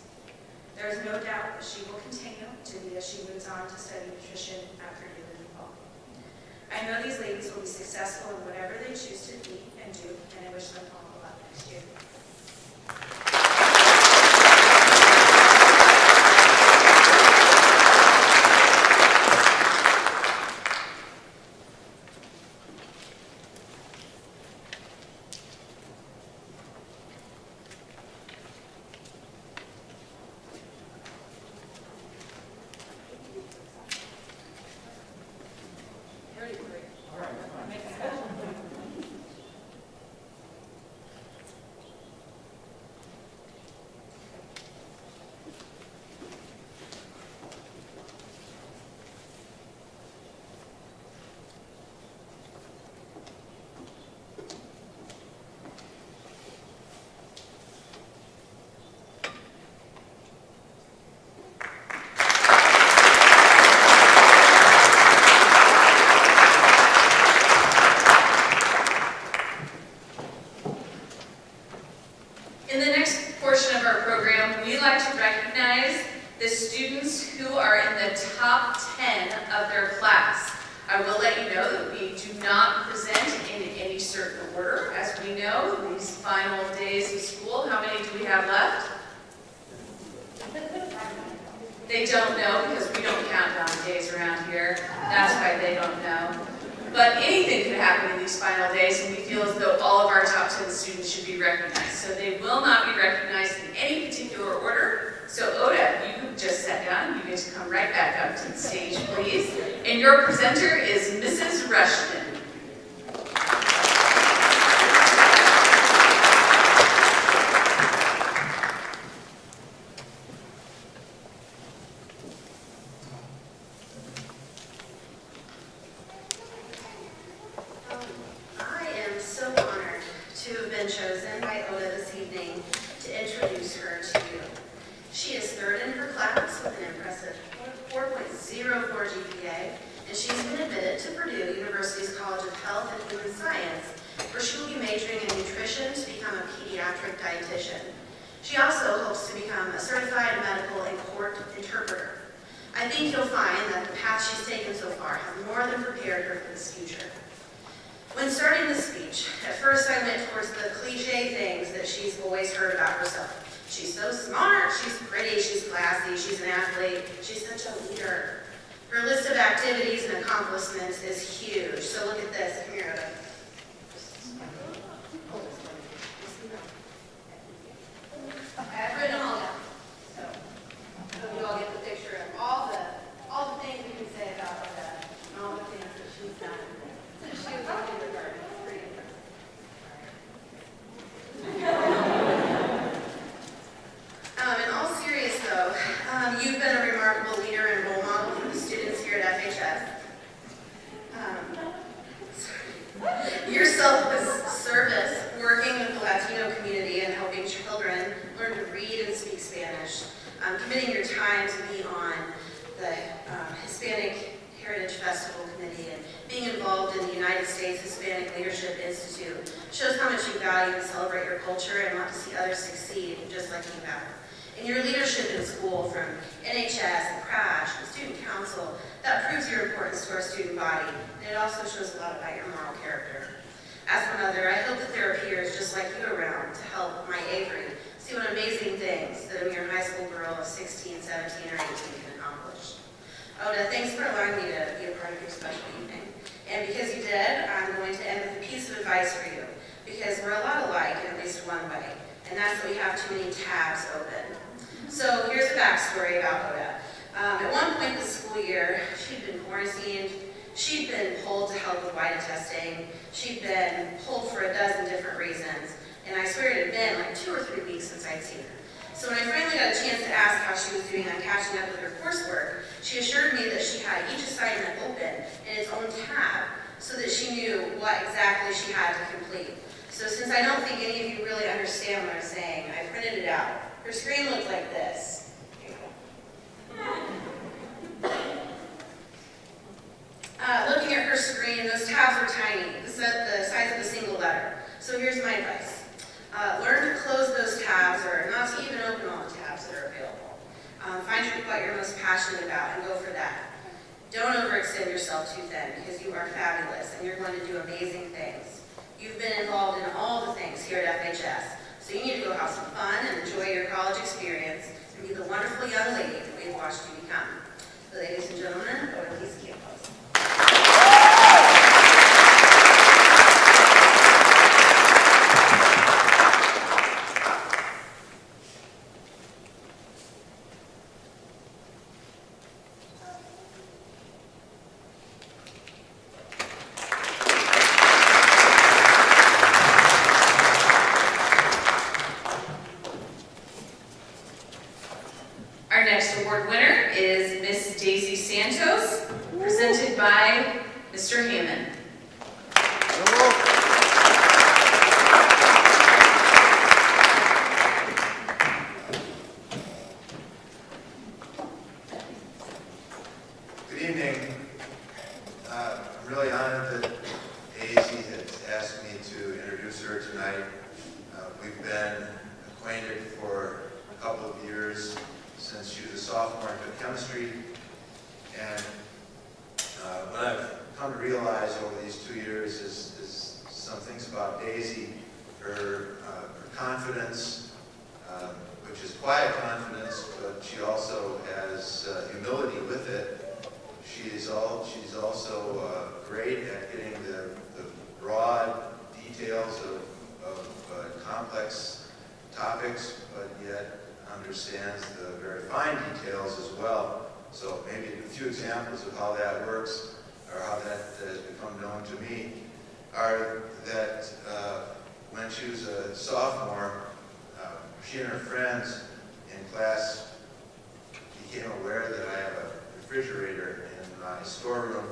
There is no doubt that she will continue to be as she moves on to study nutrition at Purdue in the fall. I know these ladies will be successful in whatever they choose to be and do, and I wish them all the luck next year. In the next portion of our program, we like to recognize the students who are in the top 10 of their class. I will let you know that we do not present in any certain order. As we know, these final days of school, how many do we have left? They don't know because we don't count down days around here. That's why they don't know. But anything could happen in these final days, and we feel as though all of our top 10 students should be recognized. So they will not be recognized in any particular order. So Oda, you just sat down. You get to come right back up to the stage, please. And your presenter is Mrs. Rushton. I am so honored to have been chosen by Oda this evening to introduce her to you. She is third in her class with an impressive 4.04 GPA, and she's been admitted to Purdue University's College of Health and Human Science, where she will be majoring in nutrition to become a pediatric dietitian. She also hopes to become a certified medical and court interpreter. I think you'll find that the path she's taken so far has more than prepared her for this future. When starting this speech, at first I went towards the cliche things that she's always heard about herself. She's so smart, she's pretty, she's classy, she's an athlete, she's such a leader. Her list of activities and accomplishments is huge. So look at this. Come here, Oda. I've written them all down. So you all get the picture of all the things we can say about Oda and all the things that she's done since she was in kindergarten. It's pretty impressive. In all seriousness though, you've been a remarkable leader and role model for the students here at FHS. Your selfless service working with the Latino community and helping children learn to read and speak Spanish, committing your time to be on the Hispanic Heritage Festival Committee and being involved in the United States Hispanic Leadership Institute shows how much you value and celebrate your culture and want to see others succeed just like you have. And your leadership in school from NHS and Crash and Student Council, that proves your importance to our student body, and it also shows a lot about your moral character. As a mother, I hope that there are peers just like you around to help my Avery see what amazing things that a mere high school girl of 16, 17, or 18 can accomplish. Oda, thanks for allowing me to be a part of your special evening. And because you did, I'm going to end with a piece of advice for you. Because we're a lot alike in at least one way, and that's that we have too many tabs open. So here's a backstory about Oda. At one point this school year, she'd been quarantined, she'd been pulled to help with WIDA testing, she'd been pulled for a dozen different reasons, and I swear it had been like 2 or 3 weeks since I'd seen her. So when I finally got a chance to ask how she was doing on catching up with her coursework, she assured me that she had each assignment open in its own tab so that she knew what exactly she had to complete. So since I don't think any of you really understand what I'm saying, I printed it out. Her screen looked like this. Here you go. Looking at her screen, those tabs are tiny, the size of a single letter. So here's my advice. Learn to close those tabs, or not to even open all the tabs that are available. Find what you're most passionate about and go for that. Don't overextend yourself too thin, because you are fabulous and you're going to do amazing things. You've been involved in all the things here at FHS, so you need to go have some fun and enjoy your college experience and be the wonderful young lady that we've watched you become. So ladies and gentlemen, Oda Campos. Our next award winner is Miss Daisy Santos, presented by Mr. Hammond. Good evening. I'm really honored that Daisy has asked me to introduce her tonight. We've been acquainted for a couple of years, since she was a sophomore in chemistry, and what I've come to realize over these 2 years is some things about Daisy, her confidence, which is quiet confidence, but she also has humility with it. She's also great at getting the broad details of complex topics, but yet understands the very fine details as well. So maybe a few examples of how that works, or how that has become known to me, are that when she was a sophomore, she and her friends in class became aware that I have a refrigerator in my storeroom,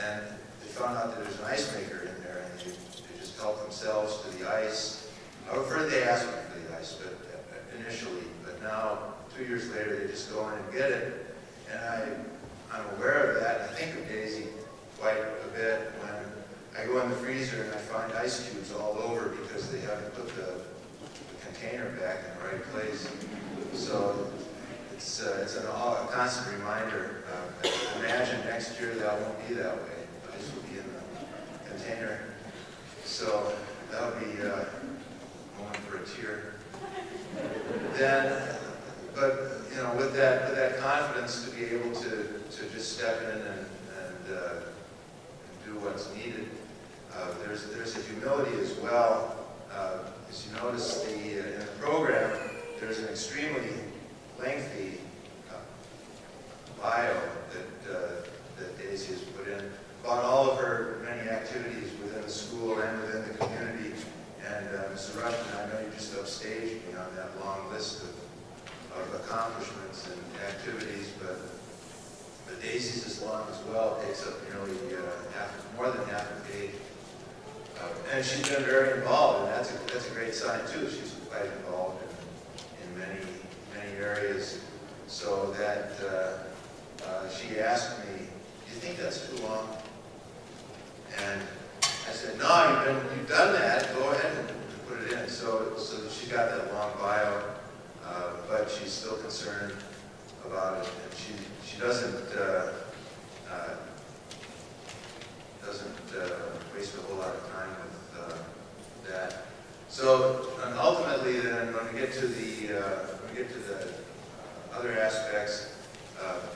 and they found out that there's an ice maker in there, and they just helped themselves to the ice. I prefer they asked me for the ice, but initially, but now 2 years later they just go in and get it, and I'm aware of that. I think of Daisy quite a bit when I go in the freezer and I find ice cubes all over because they haven't put the container back in the right place. So it's a constant reminder. Imagine next year that won't be that way. The ice will be in the container. So that'll be a moment for a tear. Then, but you know, with that confidence to be able to just step in and do what's needed, there's a humility as well. As you notice, in the program, there's an extremely lengthy bio that Daisy has put in about all of her many activities within the school and within the community. And Mr. Rushman, I know you just upstaged me on that long list of accomplishments and activities, but Daisy's is long as well. It takes up nearly more than half a page. And she's been very involved, and that's a great sign too. She's quite involved in many areas. So that she asked me, "Do you think that's too long?" And I said, "No, you've done that. Go ahead and put it in." So she got that long bio, but she's still concerned about it, and she doesn't waste a whole lot of time with that. So ultimately, then, when we get to the other aspects,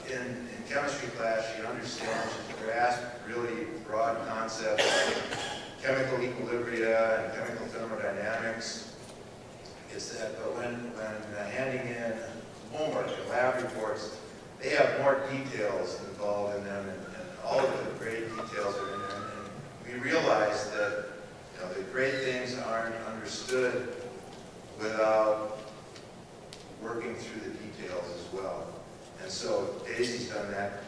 In chemistry class, she understands, she grasps really broad concepts like chemical equilibria and chemical thermodynamics. It's that, but when handing in homework and lab reports, they have more details involved in them, and all of the great details are in there. And we realize that the great things aren't understood without working through the details as well. And so Daisy's done that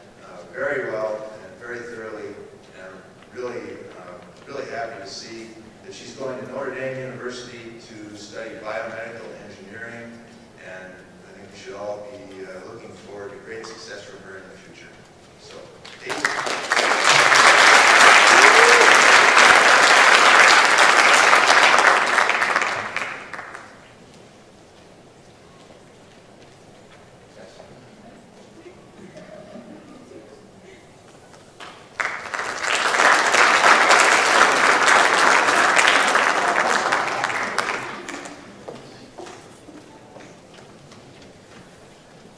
very well and very thoroughly, and I'm really happy to see that she's going to Notre Dame University to study biomedical engineering, and I think we should all be looking forward to great success for her in the future. So, Daisy.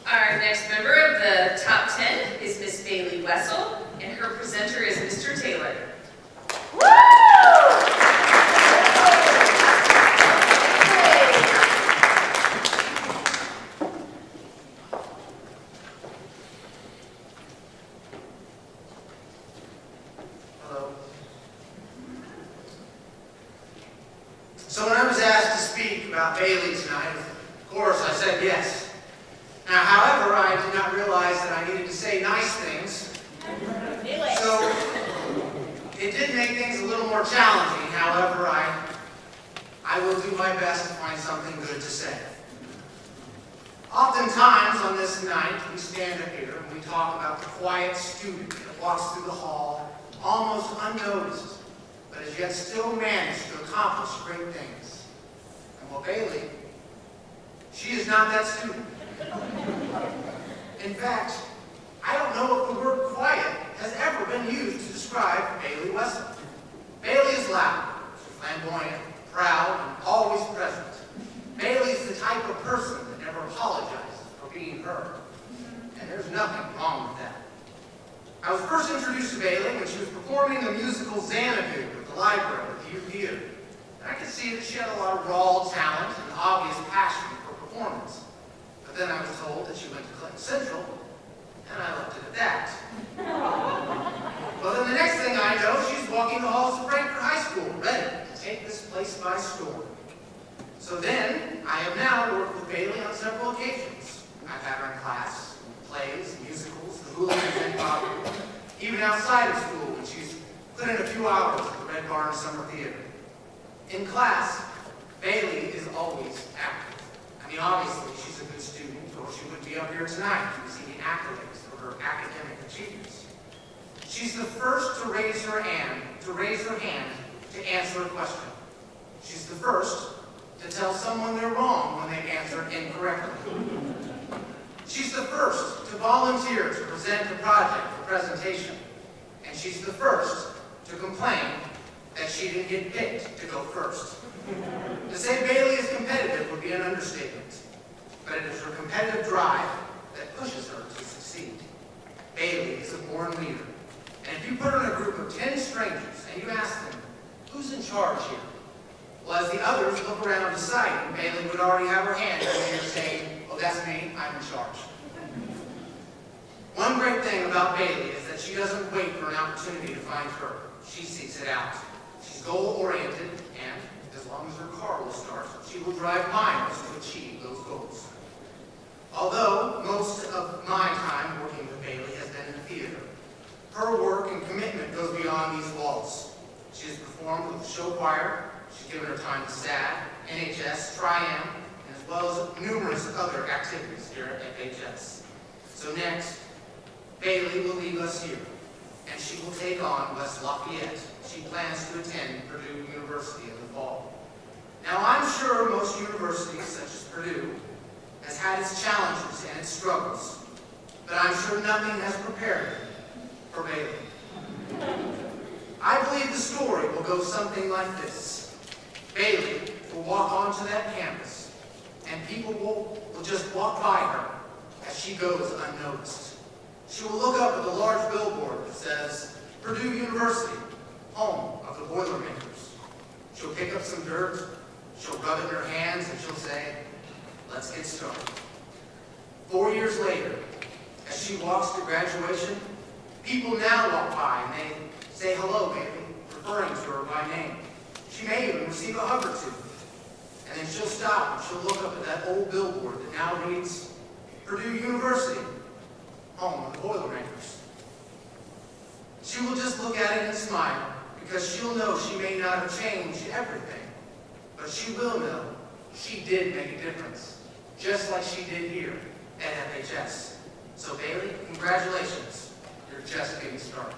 Our next member of the top 10 is Miss Bailey Wessel, and her presenter is Mr. Taylor. Hello. So when I was asked to speak about Bailey tonight, of course I said yes. Now, however, I did not realize that I needed to say nice things. So it did make things a little more challenging. However, I will do my best to find something good to say. Oftentimes on this night, we stand up here and we talk about the quiet student that walks through the hall almost unnoticed, but has yet still managed to accomplish great things. And well, Bailey, she is not that student. In fact, I don't know if the word quiet has ever been used to describe Bailey Wessel. Bailey is loud, flamboyant, proud, and always present. Bailey is the type of person that never apologizes for being her. And there's nothing wrong with that. I was first introduced to Bailey when she was performing the musical Xanadu at the library at the U Theater. And I could see that she had a lot of raw talent and obvious passion for performance. But then I was told that she went to Clinton Central, and I left it at that. Well, then the next thing I know, she's walking the halls of Frankfort High School, ready to take this place by storm. So then, I have now worked with Bailey on several occasions. I've had her in class, plays, musicals, the hooligans and Carver, even outside of school when she's put in a few hours at the Red Barn Summer Theater. In class, Bailey is always active. I mean, obviously, she's a good student, or she wouldn't be up here tonight receiving accolades for her academic achievements. She's the first to raise her hand to answer a question. She's the first to tell someone they're wrong when they answer incorrectly. She's the first to volunteer to present a project for presentation. And she's the first to complain that she didn't get picked to go first. To say Bailey is competitive would be an understatement, but it is her competitive drive that pushes her to succeed. Bailey is a born leader, and if you put her in a group of 10 strangers and you ask them, who's in charge here? Well, as the others look around deciding, Bailey would already have her hand in the air saying, oh, that's me, I'm in charge. One great thing about Bailey is that she doesn't wait for an opportunity to find her. She seeks it out. She's goal-oriented, and as long as her car will start, she will drive miles to achieve those goals. Although most of my time working with Bailey has been in the theater, her work and commitment goes beyond these walls. She has performed with the show choir, she's given her time to SAD, NHS, Tri-M, and as well as numerous other activities here at FHS. So next, Bailey will leave us here, and she will take on West Lafayette. She plans to attend Purdue University in the fall. Now, I'm sure most universities, such as Purdue, has had its challenges and its struggles, but I'm sure nothing has prepared her for Bailey. I believe the story will go something like this. Bailey will walk onto that campus, and people will just walk by her, as she goes unnoticed. She will look up at the large billboard that says, Purdue University, home of the Boilermakers. She'll pick up some dirt, she'll rub it in her hands, and she'll say, let's get started. 4 years later, as she walks to graduation, people now walk by and they say hello, baby, referring to her by name. She may even receive a hug or two. And then she'll stop and she'll look up at that old billboard that now reads, Purdue University, home of the Boilermakers. She will just look at it and smile, because she'll know she may not have changed everything, but she will know she did make a difference, just like she did here at FHS. So Bailey, congratulations. You're just getting started.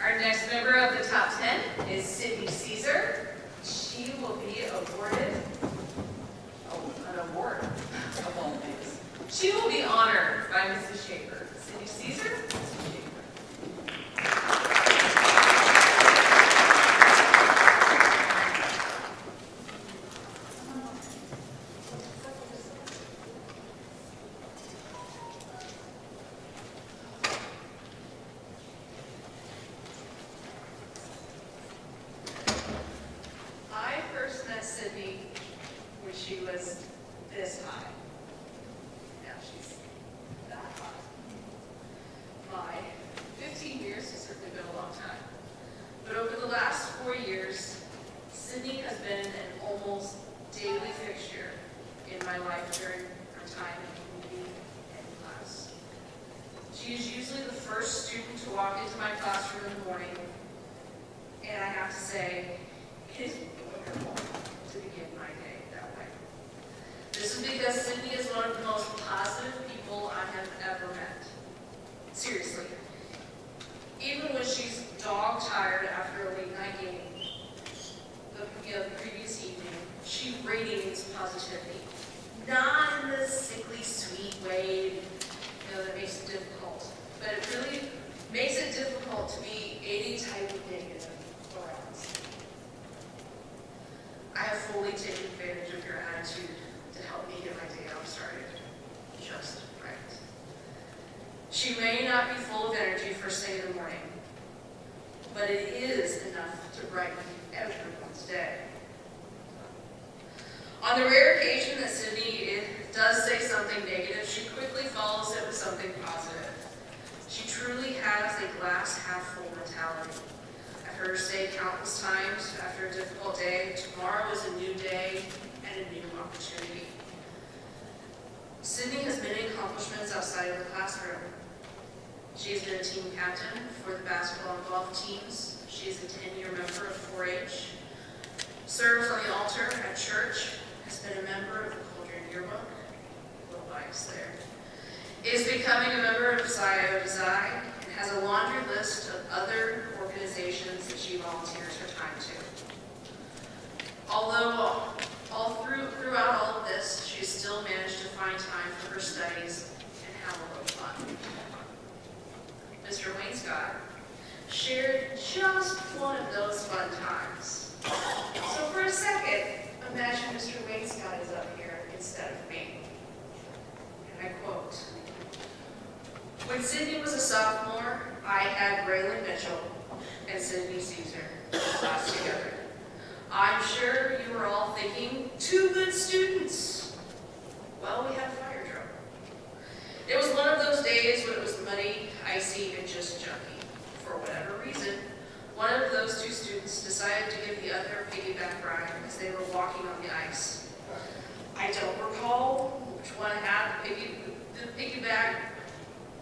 Our next member of the top 10 is Sydney Caesar. She will be awarded an award of all things. She will be honored by Mrs. Schaefer. Sydney Caesar, Mrs. Schaefer. I first met Sydney when she was this high. Now she's that high. My 15 years has certainly been a long time. But over the last 4 years, Sydney has been an almost daily fixture in my life during our time in community and class. She is usually the first student to walk into my classroom in the morning, and I have to say, it is wonderful to begin my day that way. This is because Sydney is one of the most positive people I have ever met. Seriously. Even when she's dog tired after a late night game, the previous evening, she radiates positivity. Not in the sickly sweet way, that makes it difficult, but it really makes it difficult to be any type of negative around. I have fully taken advantage of your attitude to help me get my day off started just right. She may not be full of energy first thing in the morning, but it is enough to brighten everyone's day. On the rare occasion that Sydney does say something negative, she quickly follows it with something positive. She truly has a glass half full mentality. I've heard her say countless times after a difficult day, tomorrow is a new day and a new opportunity. Sydney has many accomplishments outside of the classroom. She has been a team captain for the basketball and golf teams. She is a 10-year member of 4-H, serves on the altar at church, has been a member of the Cauldron Yearbook, little bias there, is becoming a member of Psi Iota Xi, and has a laundry list of other organizations that she volunteers her time to. Although throughout all of this, she still managed to find time for her studies and have a little fun. Mr. Wainscott shared just one of those fun times. So for a second, imagine Mr. Wainscott is up here instead of me. And I quote, "When Sydney was a sophomore, I had Braylon Mitchell and Sydney Caesar in class together. I'm sure you were all thinking, 2 good students. Well, we had a fire drill. It was one of those days when it was muddy, icy, and just junky. For whatever reason, one of those 2 students decided to give the other a piggyback ride as they were walking on the ice. I don't recall which one had the piggyback,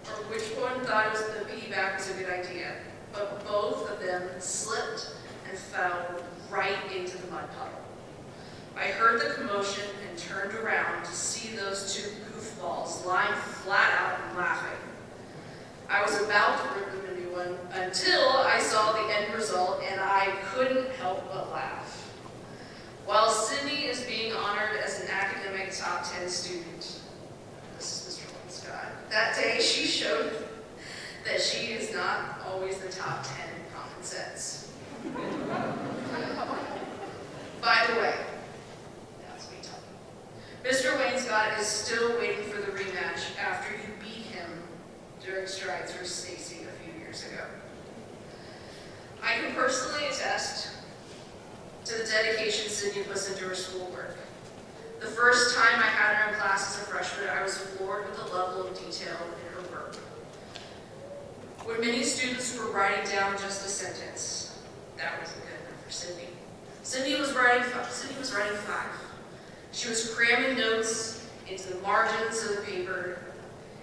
or which one thought the piggyback was a good idea, but both of them slipped and fell right into the mud puddle. I heard the commotion and turned around to see those 2 goofballs lying flat out and laughing. I was about to rip them a new one one until I saw the end result and I couldn't help but laugh. While Sydney is being honored as an academic top 10 student, this is Mr. Scott, that day she showed that she is not always the top 10 in common sense. By the way, that's me talking. Mr. Wainscott is still waiting for the rematch after you beat him during strides for Stacy a few years ago. I can personally attest to the dedication Sydney puts into her schoolwork. The first time I had her in class as a freshman, I was floored with the level of detail in her work. When many students were writing down just a sentence, that wasn't good enough for Sydney. Sydney was writing 5. She was cramming notes into the margins of the paper.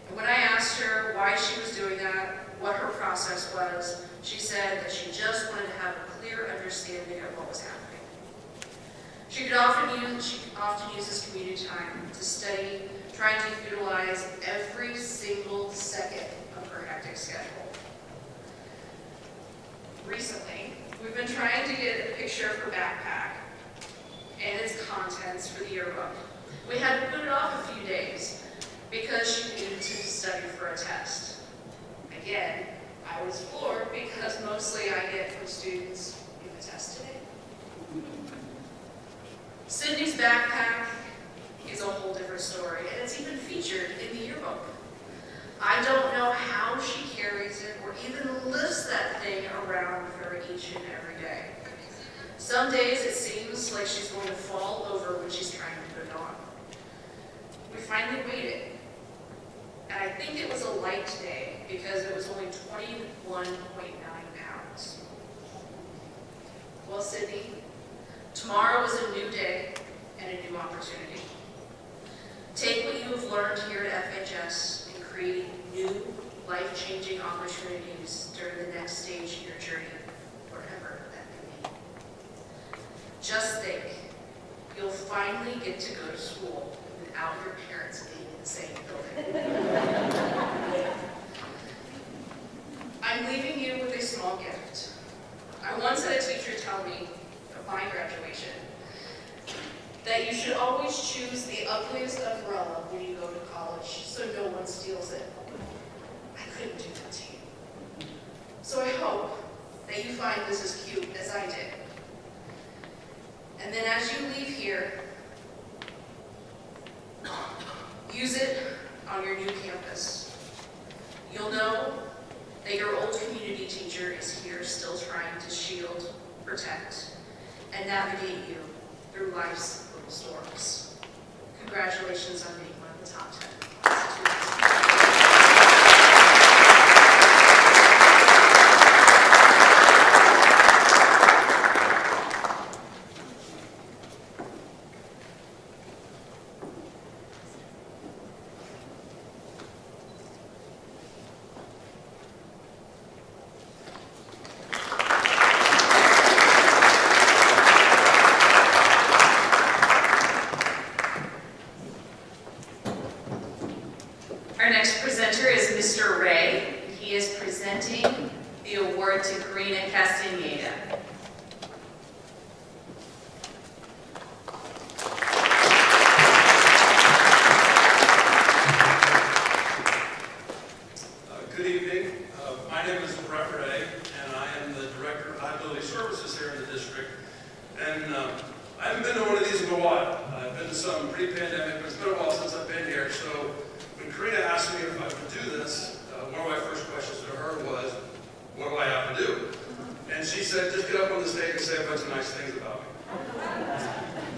And when I asked her why she was doing that, what her process was, she said that she just wanted to have a clear understanding of what was happening. She often uses community time to study, trying to utilize every single second of her hectic schedule. Recently, we've been trying to get a picture of her backpack and its contents for the yearbook. We had to put it off a few days because she needed to study for a test. Again, I was floored because mostly I get from students, "You have a test today?" Sydney's backpack is a whole different story, and it's even featured in the yearbook. I don't know how she carries it or even lifts that thing around with her each and every day. Some days it seems like she's going to fall over when she's trying to put it on. We finally waited, and I think it was a light day because it was only 21.9 pounds. Well, Sydney, tomorrow is a new day and a new opportunity. Take what you have learned here at FHS and create new, life-changing opportunities during the next stage in your journey, wherever that may be. Just think, you'll finally get to go to school without your parents being in the same building. I'm leaving you with a small gift. I once had a teacher tell me at my graduation that you should always choose the ugliest umbrella when you go to college so no one steals it. I couldn't do that to you. So I hope that you find this as cute as I did. And then as you leave here, use it on your new campus. You'll know that your old community teacher is here still trying to shield, protect, and navigate you through life's little storms. Congratulations on being one of the top 10 institutions. Our next presenter is Mr. Ray. He is presenting the award to Karina Castaneda. Good evening. My name is Brett Ray, and I am the Director of Liability Services here in the district. And I haven't been to one of these in a while. I've been to some pre-pandemic, but it's been a while since I've been here. So when Karina asked me if I would do this, one of my first questions to her was, what do I have to do? And she said, just get up on the stage and say a bunch of nice things about me.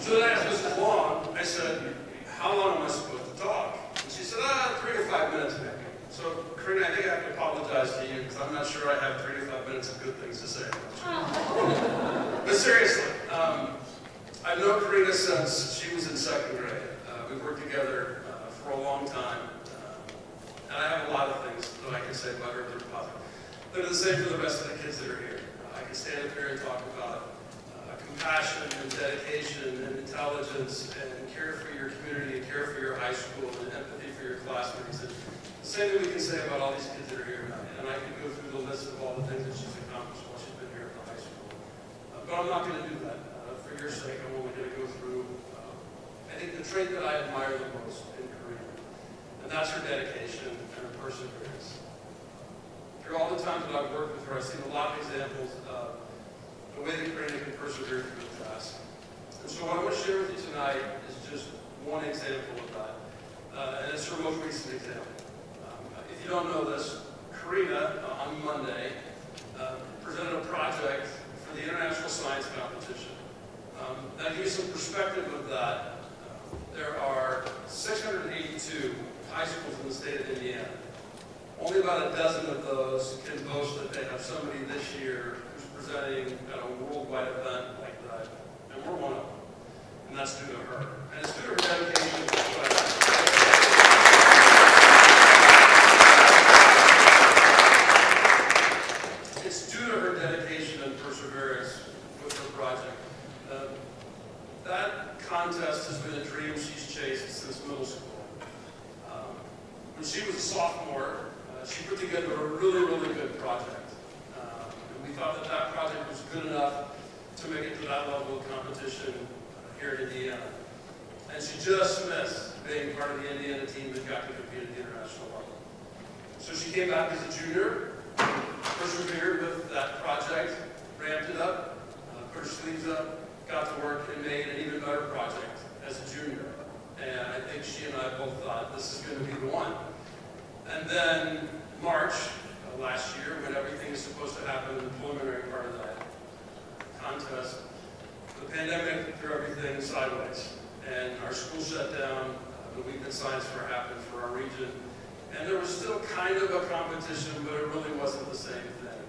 So then I asked Mrs. Long, I said, how long am I supposed to talk? And she said, 3 to 5 minutes maybe. So Karina, I think I have to apologize to you because I'm not sure I have 3 to 5 minutes of good things to say. But seriously, I've known Karina since she was in 2nd grade. We've worked together for a long time. And I have a lot of things that I can say about her that are positive. They're the same for the rest of the kids that are here. I can stand up here and talk about compassion and dedication and intelligence and care for your community and care for your high school and empathy for your classmates. And same thing we can say about all these kids that are here tonight, and I could go through the list of all the things that she's accomplished while she's been here at the high school. But I'm not going to do that. For your sake, I'm only going to go through, I think, the trait that I admire the most in Karina, and that's her dedication and her perseverance. Through all the times that I've worked with her, I've seen a lot of examples of the way that Karina can persevere through the task. And so what I want to share with you tonight is just one example of that, and it's her most recent example. If you don't know this, Karina, on Monday, presented a project for the International Science Competition. Now, to give you some perspective of that, there are 682 high schools in the state of Indiana. Only about a dozen of those can boast that they have somebody this year who's presenting at a worldwide event like that, and we're one of them. And that's due to her. And it's due to her dedication to the class. It's due to her dedication and perseverance with her project. That contest has been a dream she's chased since middle school. When she was a sophomore, she put together a really, really good project. And we thought that that project was good enough to make it to that level of competition here in Indiana. And she just missed being part of the Indiana team that got to compete at the international level. So she came back as a junior, persevered with that project, ramped it up, put her sleeves up, got to work and made an even better project as a junior. And I think she and I both thought this is going to be the one. And then March last year, when everything is supposed to happen in the preliminary part of that contest, the pandemic threw everything sideways. And our school shut down, the week that Science Fair happened for our region. And there was still kind of a competition, but it really wasn't the same thing.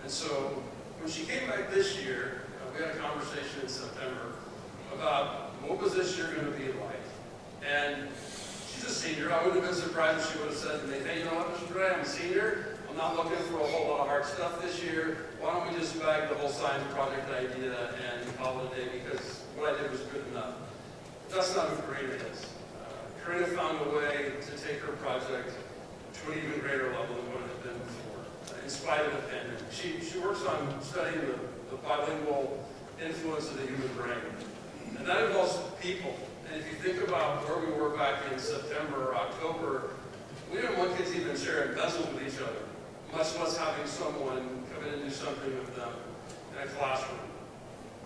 And so when she came back this year, we had a conversation in September about what was this year going to be like. And she's a senior. I wouldn't have been surprised if she would have said to me, hey, you know what, Mr. Gray, I'm a senior. I'm not looking for a whole lot of hard stuff this year. Why don't we just bag the whole science project idea and call it a day, because what I did was good enough. That's not who Karina is. Karina found a way to take her project to an even greater level than what it had been before, in spite of the pandemic. She works on studying the bilingual influence of the human brain. And that involves people. And if you think about where we were back in September or October, we didn't want kids even sharing pencils with each other, much less having someone come in and do something with them in a classroom.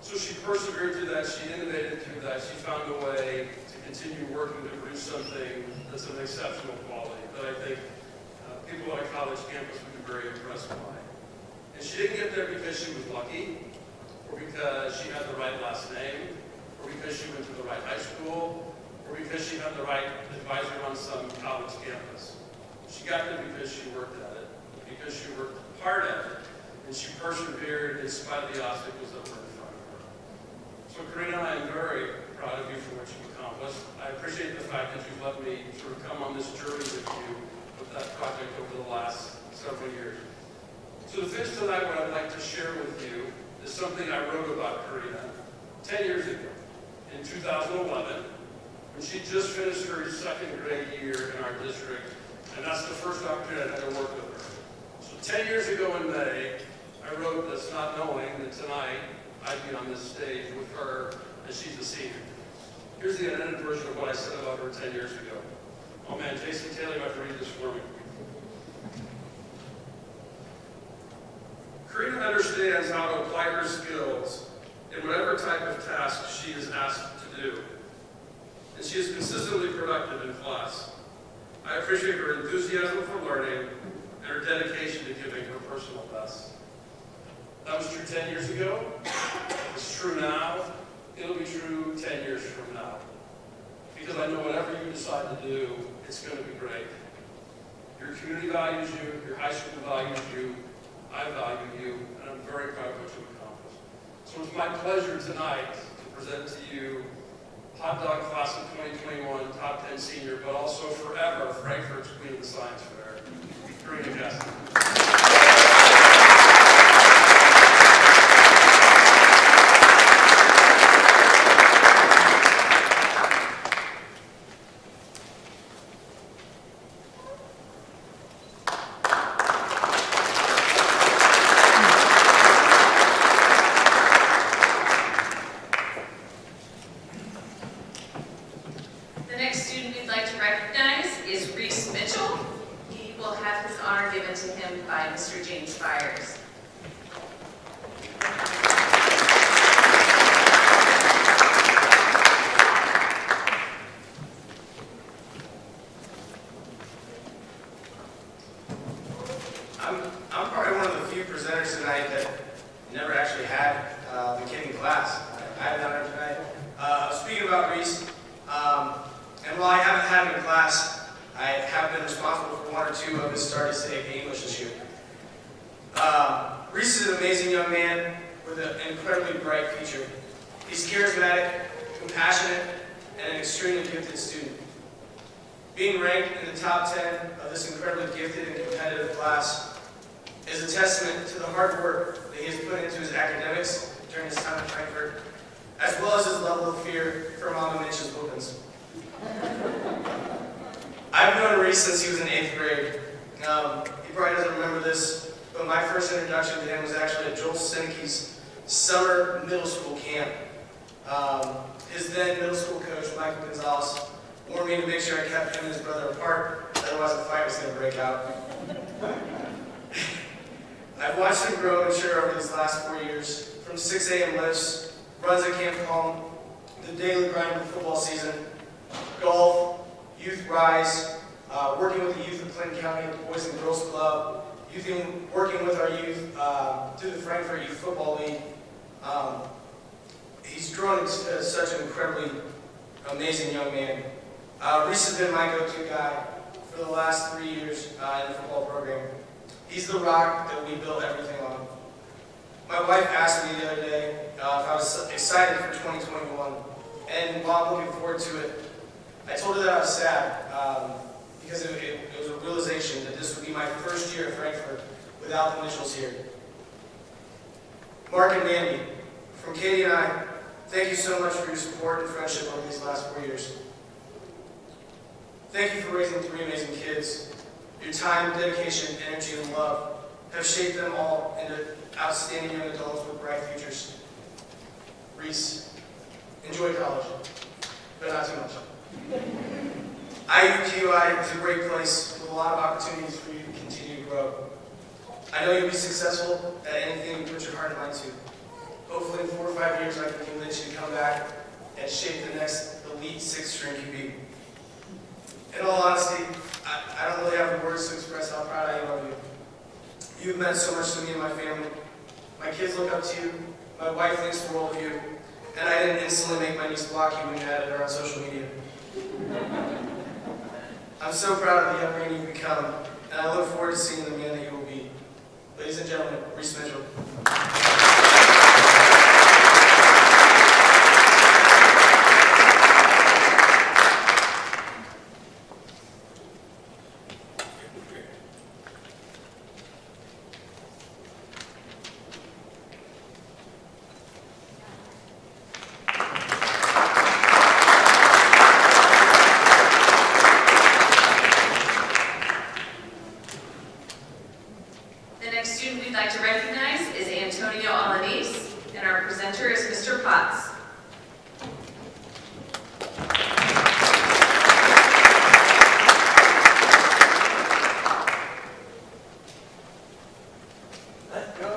So she persevered through that, she innovated through that, she found a way to continue working to produce something that's of exceptional quality that I think people at a college campus would be very impressed by. And she didn't get there because she was lucky, or because she had the right last name, or because she went to the right high school, or because she had the right advisor on some college campus. She got there because she worked at it, because she worked hard at it, and she persevered in spite of the obstacles that were in front of her. So Karina and I am very proud of you for what you've accomplished. I appreciate the fact that you've let me sort of come on this journey with you with that project over the last several years. So to finish tonight, what I'd like to share with you is something I wrote about Karina 10 years ago, in 2011, when she just finished her second grade year in our district, and that's the first opportunity I had to work with her. So 10 years ago in May, I wrote this not knowing that tonight I'd be on this stage with her as she's a senior. Here's the edited version of what I said about her 10 years ago. Oh man, Jason Taylor, you have to read this for me. Karina understands how to apply her skills in whatever type of task she is asked to do. And she is consistently productive in class. I appreciate her enthusiasm for learning and her dedication to giving her personal best. That was true 10 years ago. It's true now. It'll be true 10 years from now. Because I know whatever you decide to do, it's going to be great. Your community values you, your high school values you, I value you, and I'm very proud of what you've accomplished. So it's my pleasure tonight to present to you Hot Dog Class of 2021, Top 10 Senior, but also forever Frankfort's Queen of the Science Fair, Karina Cassidy. have this honor given to him by Mr. James Byers. I'm probably one of the few presenters tonight that never actually had McKinney class. I had that on tonight. Speaking about Reese, and while I haven't had him in class, I have been responsible for one or two of his starts to take English this year. Reese is an amazing young man with an incredibly bright future. He's charismatic, compassionate, and an extremely gifted student. Being ranked in the top 10 of this incredibly gifted and competitive class is a testament to the hard work that he has put into his academics during his time at Frankfort, as well as his level of fear for Mama Mitch's whoopings. I've known Reese since he was in 8th grade. He probably doesn't remember this, but my first introduction to him was actually at Joel Sineke's summer middle school camp. His then middle school coach, Michael Gonzalez, warned me to make sure I kept him and his brother apart, otherwise a fight was going to break out. I've watched him grow and mature over these last 4 years, from 6 a.m. lifts, runs at Camp Calm, the daily grind of the football season, golf, youth rise, working with the youth of Clinton County at the Boys and Girls Club, working with our youth through the Frankfort Youth Football League. He's grown into such an incredibly amazing young man. Reese has been my go-to guy for the last 3 years in the football program. He's the rock that we built everything on. My wife asked me the other day if I was excited for 2021, and while I'm looking forward to it, I told her that I was sad because it was a realization that this would be my first year at Frankfort without the Mitchells here. Mark and Mandy, from Katie and I, thank you so much for your support and friendship over these last 4 years. Thank you for raising 3 amazing kids. Your time, dedication, energy, and love have shaped them all into outstanding young adults with bright futures. Reese, enjoy college, but not too much. IUQI is a great place with a lot of opportunities for you to continue to grow. I know you'll be successful at anything you put your heart and mind to. Hopefully in 4 or 5 years I can convince you to come back and shape the next elite 6th string QB. In all honesty, I don't really have the words to express how proud I am of you. You've meant so much to me and my family. My kids look up to you, my wife thinks the world of you, and I didn't instantly make my niece block you when you added her on social media. I'm so proud of the young man you've become, and I look forward to seeing the man that you will be. Ladies and gentlemen, Reese Mitchell. The next student we'd like to recognize is Antonio Alanis, and our presenter is Mr. Potts. Let's go.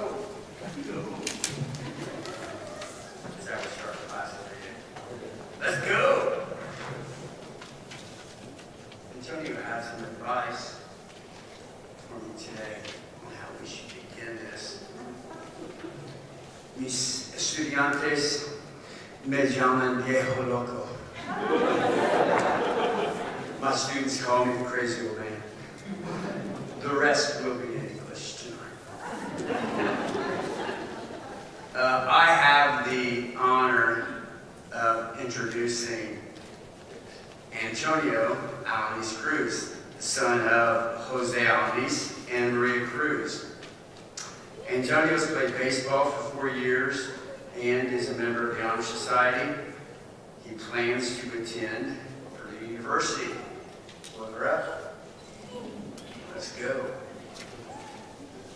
That's how we start class every day. Let's go. Antonio has some advice for me today on how we should begin this. Mis estudiantes me llaman viejo loco. My students call me the crazy old man. The rest will be in English tonight. I have the honor of introducing Antonio Alanis Cruz, the son of Jose Alanis and Maria Cruz. Antonio's played baseball for 4 years and is a member of the Honor Society. He plans to attend Purdue University. Look her up. Let's go.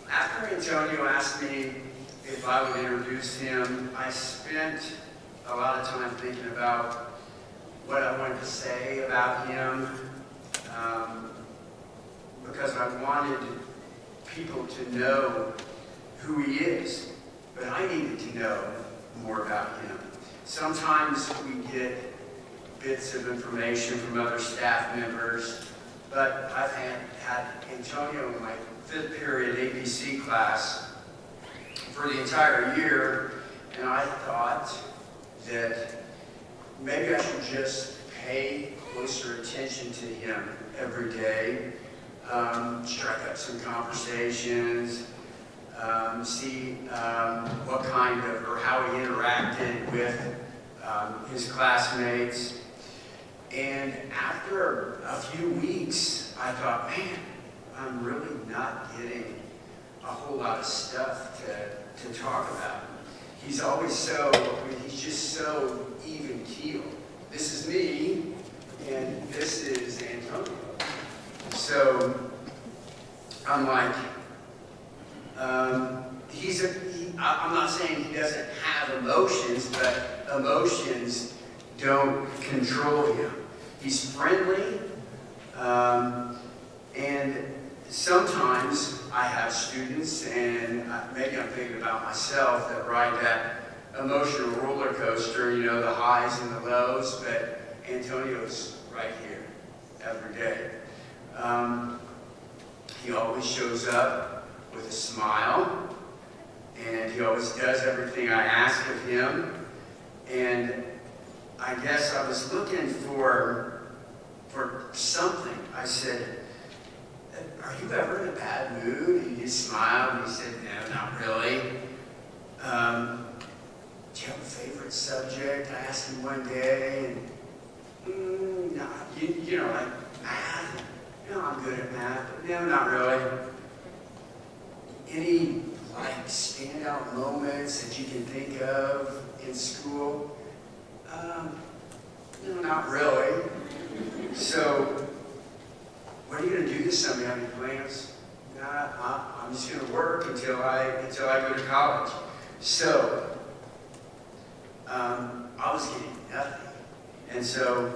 After Antonio asked me if I would introduce him, I spent a lot of time thinking about what I wanted to say about him. because I wanted people to know who he is, but I needed to know more about him. Sometimes we get bits of information from other staff members, but I've had Antonio in my 5th period ABC class for the entire year, and I thought that maybe I should just pay closer attention to him every day, strike up some conversations, see what kind of, or how he interacted with his classmates. And after a few weeks, I thought, man, I'm really not getting a whole lot of stuff to talk about. He's always he's just so even keeled. This is me, and this is Antonio. So I'm like, I'm not saying he doesn't have emotions, but emotions don't control him. He's friendly, and sometimes I have students, and maybe I'm thinking about myself, that ride that emotional roller coaster, you know, the highs and the lows, but Antonio's right here every day. He always shows up with a smile, and he always does everything I ask of him. And I guess I was looking for something. I said, are you ever in a bad mood? And he just smiled, and he said, no, not really. Do you have a favorite subject? I asked him one day, and no, you know, like math. You know, I'm good at math, but no, not really. Any like standout moments that you can think of in school? No, not really. So, what are you going to do this summer? Have any plans? Nah, I'm just going to work until I go to college. So, I was getting nothing. And so,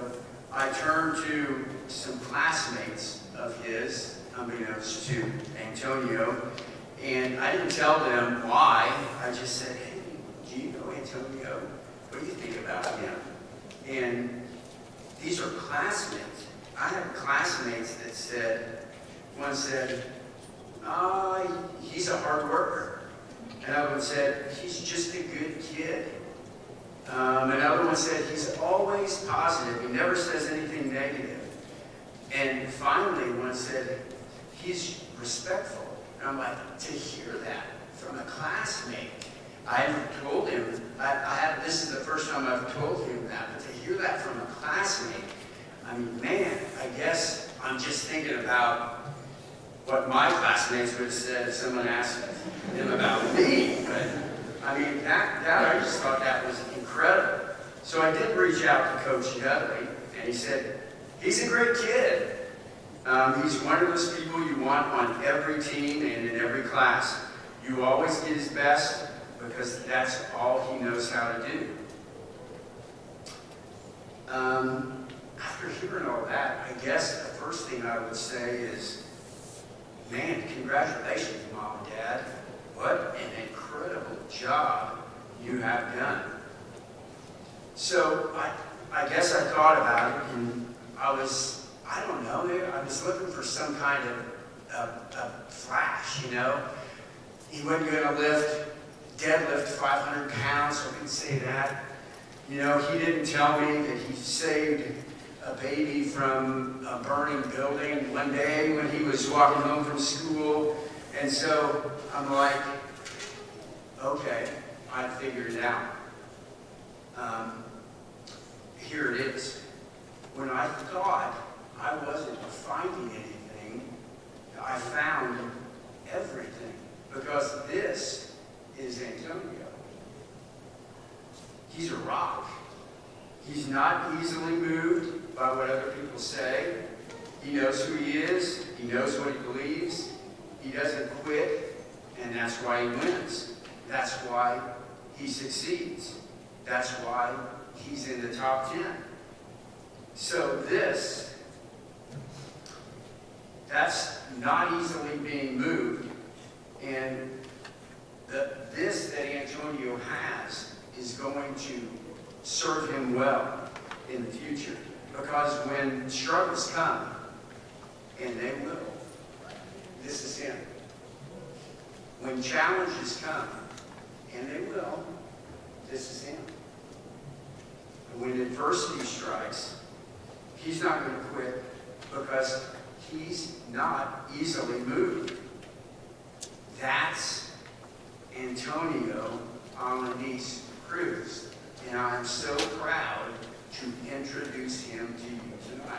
I turned to some classmates of his, unbeknownst to Antonio, and I didn't tell them why. I just said, hey, do you know Antonio? What do you think about him? And these are classmates. I have classmates that said, one said, he's a hard worker. Another one said, he's just a good kid. Another one said, he's always positive. He never says anything negative. And finally, one said, he's respectful. And I'm like, to hear that from a classmate, I haven't told him, this is the first time I've told him that, but to hear that from a classmate, I mean, man, I guess I'm just thinking about what my classmates would have said if someone asked him about me. But I mean, that I just thought that was incredible. So I did reach out to Coach Dudley, and he said, he's a great kid. He's one of those people you want on every team and in every class. You always get his best because that's all he knows how to do. After hearing all that, I guess the first thing I would say is, man, congratulations, Mom and Dad. What an incredible job you have done. So I guess I thought about it, and I was looking for some kind of flash, you know. He wasn't going to deadlift 500 pounds, so I can say that. You know, he didn't tell me that he saved a baby from a burning building one day when he was walking home from school. And so I'm like, okay, I figured it out. Here it is. When I thought I wasn't finding anything, I found everything. Because this is Antonio. He's a rock. He's not easily moved by what other people say. He knows who he is. He knows what he believes. He doesn't quit, and that's why he wins. That's why he succeeds. That's why he's in the top 10. So this That's not easily being moved. And this that Antonio has is going to serve him well in the future. Because when struggles come, and they will, this is him. When challenges come, and they will, this is him. And when adversity strikes, he's not going to quit because he's not easily moved. That's Antonio Alanis Cruz. And I'm so proud to introduce him to you tonight.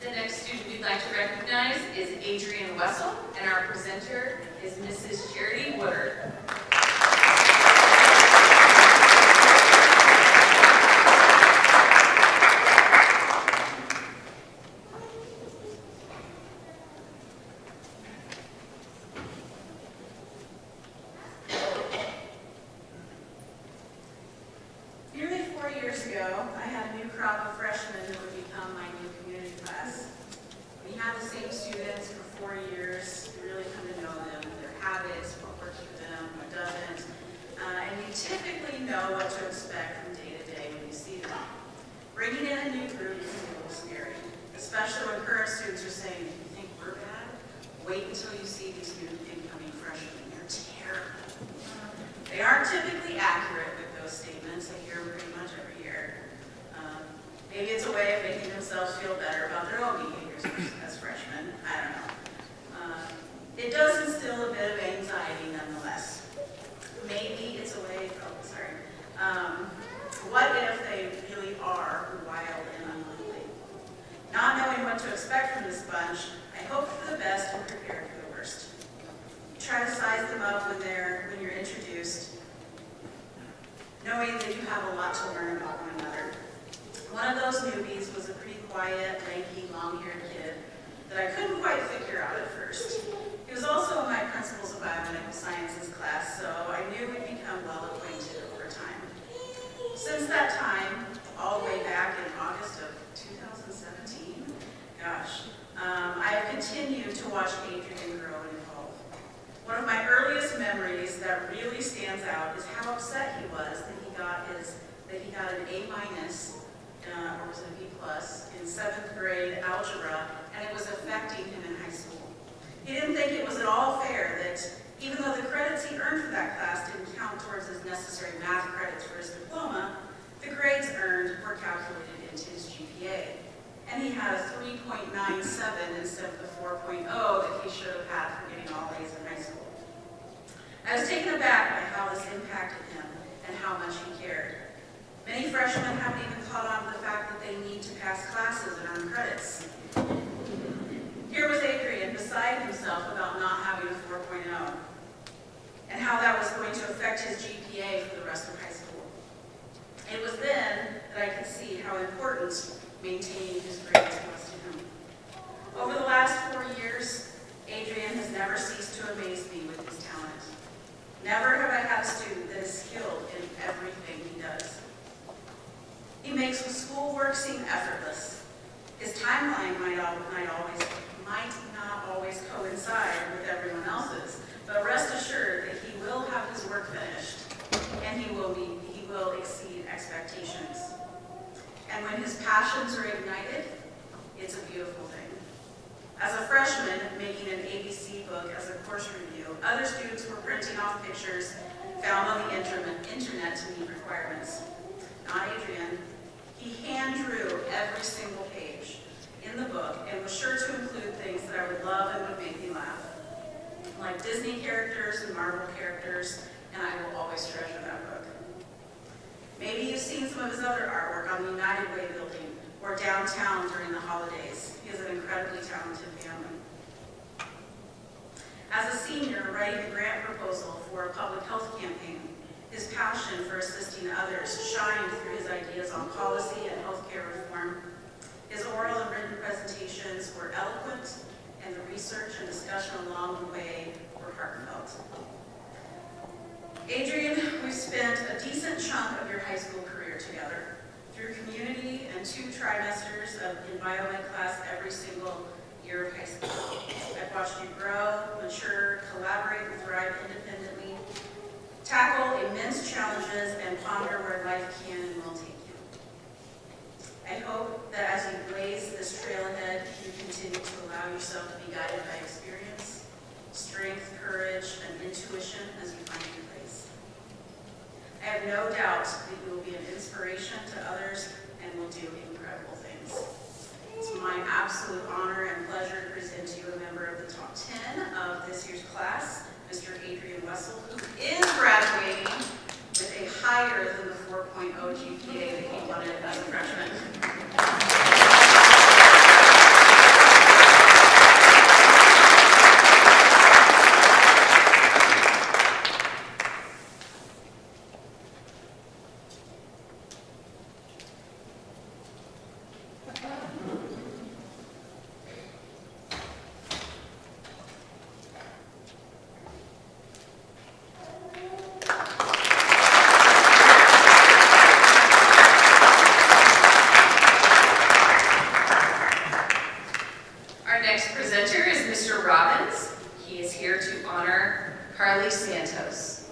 The next student we'd like to recognize is Adrian Wessel, and our presenter is Mrs. Charity Woodard. Nearly 4 years ago, I had a new crop of freshmen who would become my new community class. We had the same students for 4 years. We really come to know them, their habits, what works for them, what doesn't. And you typically know what to expect from day to day when you see them. Bringing in a new group is a little scary, especially when current students are saying, "You think we're bad? Wait until you see these new incoming freshmen. They're terrible." They aren't typically accurate with those statements. I hear them pretty much every year. Maybe it's a way of making themselves feel better about their own behaviors as freshmen. I don't know. It does instill a bit of anxiety nonetheless. Maybe it's a way, what if they really are wild and unruly? Not knowing what to expect from this bunch, I hope for the best and prepare for the worst. Try to size them up when you're introduced, knowing that you have a lot to learn about one another. One of those newbies was a pretty quiet, lanky, long-haired kid that I couldn't quite figure out at first. He was also in my Principles of Biomedical Sciences class, so I knew we'd become well acquainted over time. Since that time, all the way back in August of 2017, I have continued to watch Adrian grow and evolve. One of my earliest memories that really stands out is how upset he was that he got an A-, or was it a B+, in 7th grade algebra, and it was affecting him in high school. He didn't think it was at all fair that even though the credits he earned for that class didn't count towards his necessary math credits for his diploma, the grades earned were calculated into his GPA. And he had a 3.97 instead of the 4.0 that he should have had for getting all A's in high school. I was taken aback by how this impacted him and how much he cared. Many freshmen haven't even caught on to the fact that they need to pass classes and earn credits. Here was Adrian beside himself about not having a 4.0 and how that was going to affect his GPA for the rest of high school. It was then that I could see how important maintaining his grades was to him. Over the last 4 years, Adrian has never ceased to amaze me with his talent. Never have I had a student that is skilled in everything he does. He makes the schoolwork seem effortless. His timeline might not always coincide with everyone else's, but rest assured that he will have his work finished, and he will exceed expectations. And when his passions are ignited, it's a beautiful thing. As a freshman making an ABC book as a course review, other students were printing off pictures found on the internet to meet requirements. Not Adrian. He hand drew every single page in the book and was sure to include things that I would love and would make me laugh, like Disney characters and Marvel characters, and I will always treasure that book. Maybe you've seen some of his other artwork on the United Way building, or downtown during the holidays. He has an incredibly talented family. As a senior writing a grant proposal for a public health campaign, his passion for assisting others shined through his ideas on policy and healthcare reform. His oral and written presentations were eloquent, and the research and discussion along the way were heartfelt. Adrian, we've spent a decent chunk of your high school career together through community and 2 trimesters in biomed class every single year of high school. I've watched you grow, mature, collaborate, and thrive independently, tackle immense challenges, and ponder where life can and will take you. I hope that as you blaze this trail ahead, you continue to allow yourself to be guided by experience, strength, courage, and intuition as you find your place. I have no doubt that you will be an inspiration to others and will do incredible things. It's my absolute honor and pleasure to present to you a member of the top 10 of this year's class, Mr. Adrian Wessel, who is graduating with a higher than the 4.0 GPA that he wanted as a freshman. Santos.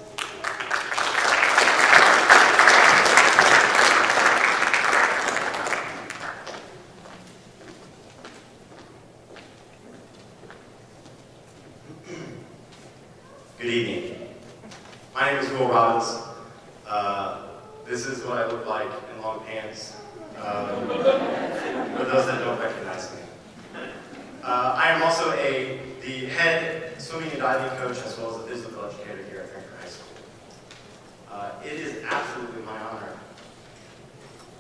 Good evening. My name is Will Robbins. This is what I look like in long pants, for those that don't recognize me. I am also the head swimming and diving coach as well as a physical educator here at Frankfort High School. It is absolutely my honor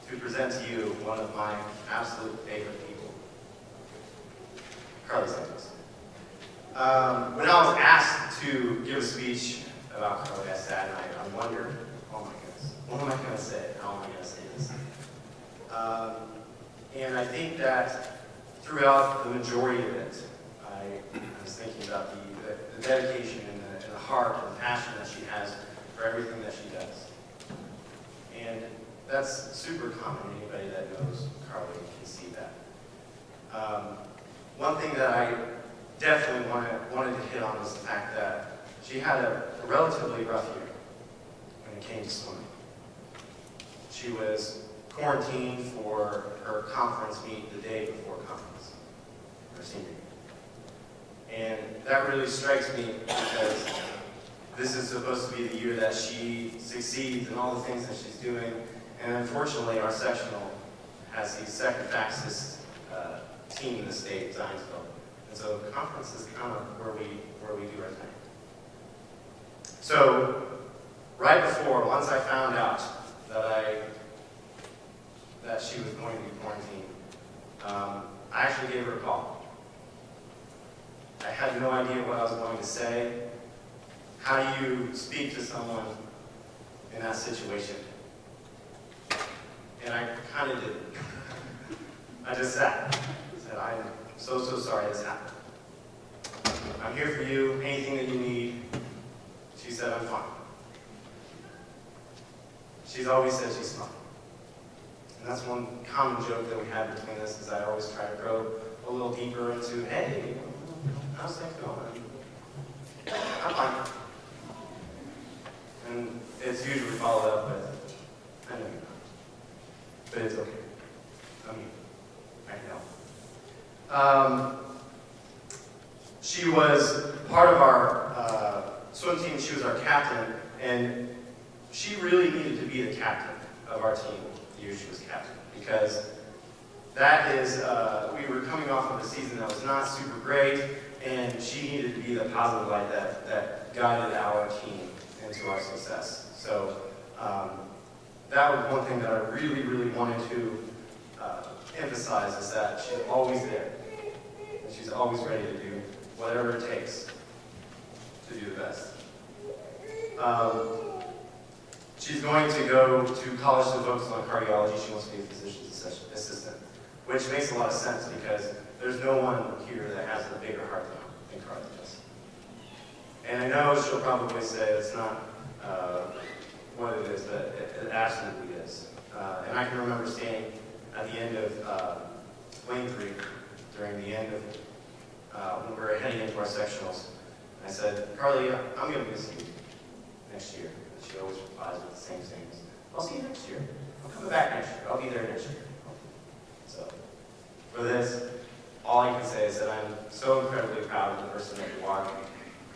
to present to you one of my absolute favorite people, Carly Santos. When I was asked to give a speech about Carly, I sat and I wondered, oh my goodness, what am I going to say? How am I going to say this? And I think that throughout the majority of it, I was thinking about the dedication and the heart and the passion that she has for everything that she does. And that's super common. Anybody that knows Carly can see that. One thing that I definitely wanted to hit on was the fact that she had a relatively rough year when it came to swimming. She was quarantined for her conference meet the day before conference, her senior year. And that really strikes me because this is supposed to be the year that she succeeds in all the things that she's doing. And unfortunately, our sectional has the second fastest team in the state, Zionsville. And so the conference is kind of where we do our thing. So right before, once I found out that she was going to be quarantined, I actually gave her a call. I had no idea what I was going to say. How do you speak to someone in that situation? And I kind of did. I just sat. I said, I'm so sorry this happened. I'm here for you, anything that you need. She said, I'm fine. She's always said she's fine. And that's one common joke that we have between us, is I always try to probe a little deeper into, hey, how's things going? I'm fine. And it's usually followed up with, I know you're not. But it's okay. I'm here. I can help. She was part of our swim team. She was our captain, and she really needed to be the captain of our team the year she was captain, because that is, we were coming off of a season that was not super great, and she needed to be the positive light that guided our team into our success. So that was one thing that I really wanted to emphasize is that she's always there. And she's always ready to do whatever it takes to do the best. She's going to go to college to focus on cardiology. She wants to be a physician's assistant, which makes a lot of sense because there's no one here that has a bigger heart than Carly does. And I know she'll probably say it's not what it is, but it absolutely is. And I can remember standing at the end of lane 3 during the end of when we were heading into our sectionals. I said, Carly, I'm going to miss you next year. And she always replies with the same things. I'll see you next year. I'm coming back next year. I'll be there next year. So for this, all I can say is that I'm so incredibly proud of the person that you are.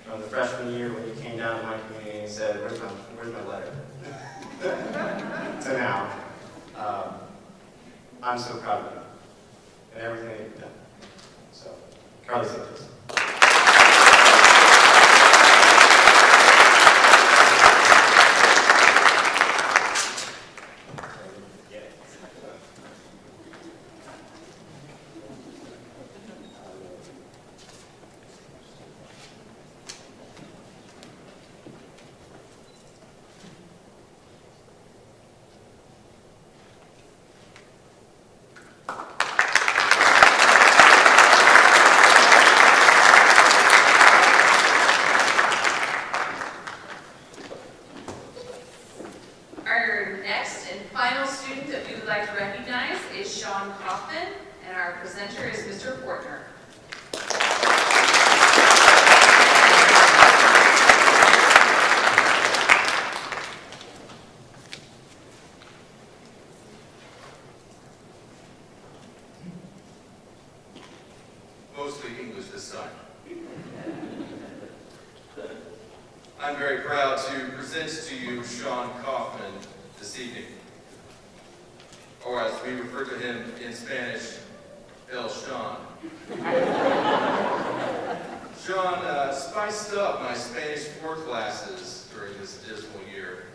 From the freshman year when you came down to my community and said, where's my letter? To now, I'm so proud of you and everything that you've done. So, Carly Santos. Our next and final student that we would like to recognize is Sean Kaufman, and our presenter is Mr. Portner. Mostly English this time. I'm very proud to present to you Sean Kaufman this evening, or as we refer to him in Spanish, El Sean. Sean spiced up my Spanish 4 classes during this dismal year.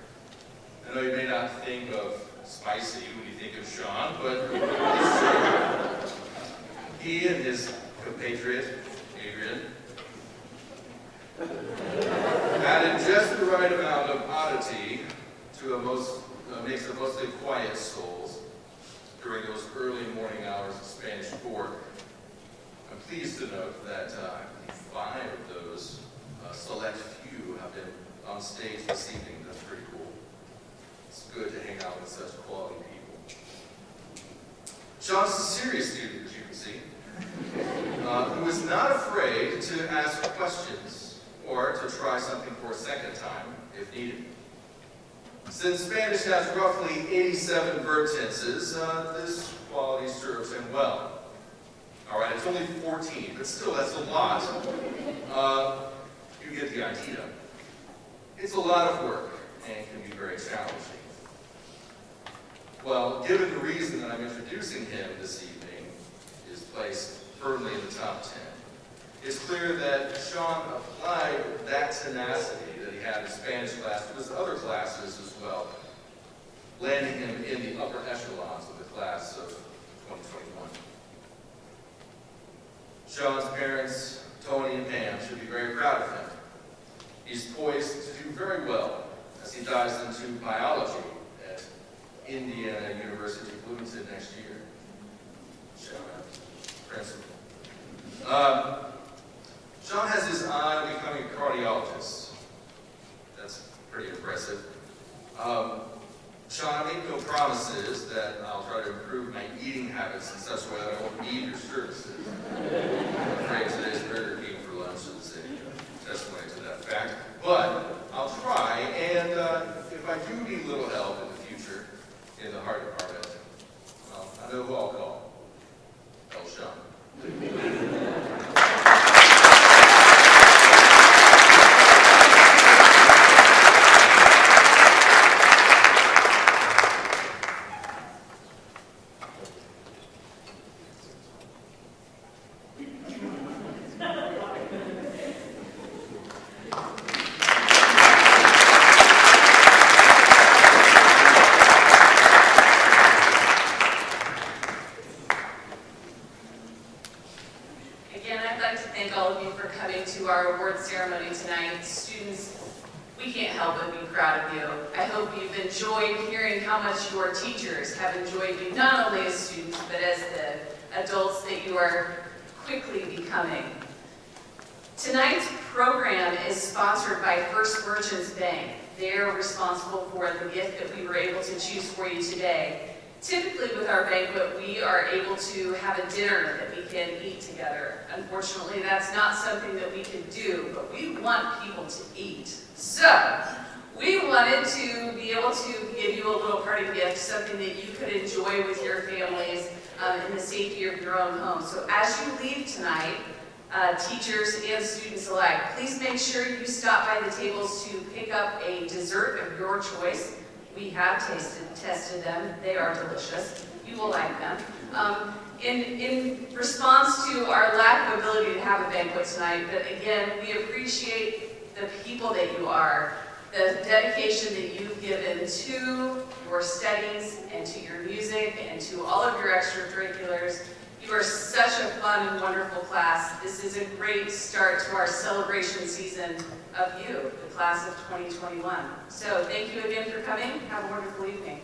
I know you may not think of spicy when you think of Sean, but it's true. He and his compatriot, Adrian, added just the right amount of oddity to a mix of mostly quiet souls during those early morning hours of Spanish 4. I'm pleased to note that I believe 5 of those select few have been on stage this evening. That's pretty cool. It's good to hang out with such quality people. Sean's a serious student, as you can see, who is not afraid to ask questions or to try something for a second time if needed. Since Spanish has roughly 87 verb tenses, this quality serves him well. All right, it's only 14, but still, that's a lot. You get the idea. It's a lot of work and can be very challenging. Well, given the reason that I'm introducing him this evening is placed firmly in the top 10, it's clear that Sean applied that tenacity that he had in Spanish class to his other classes as well, landing him in the upper echelons of the class of 2021. Sean's parents, Tony and Pam, should be very proud of him. He's poised to do very well as he dives into biology at Indiana University Bloomington next year. Shout out, principal. Sean has his eye on becoming a cardiologist. That's pretty impressive. Sean, I make no promises that I'll try to improve my eating habits in such a way that I won't need your services. I'm afraid today's Burger King for lunch is a testimony to that fact. But I'll try, and if I do need a little help in the future in the heart department, well, I know who I'll call. El Sean. Again, I'd like to thank all of you for coming to our award ceremony tonight. Students, we can't help but be proud of you. I hope you've enjoyed hearing how much your teachers have enjoyed you, not only as students, but as the adults that you are quickly becoming. Tonight's program is sponsored by First Merchants Bank. They're responsible for the gift that we were able to choose for you today. Typically with our banquet, we are able to have a dinner that we can eat together. Unfortunately, that's not something that we can do, but we want people to eat. So, we wanted to be able to give you a little party gift, something that you could enjoy with your families in the safety of your own home. So as you leave tonight, teachers and students alike, please make sure you stop by the tables to pick up a dessert of your choice. We have tested them. They are delicious. You will like them. In response to our lack of ability to have a banquet tonight, but again, we appreciate the people that you are, the dedication that you've given to your studies and to your music and to all of your extracurriculars. You are such a fun and wonderful class. This is a great start to our celebration season of you, the class of 2021. So thank you again for coming. Have a wonderful evening.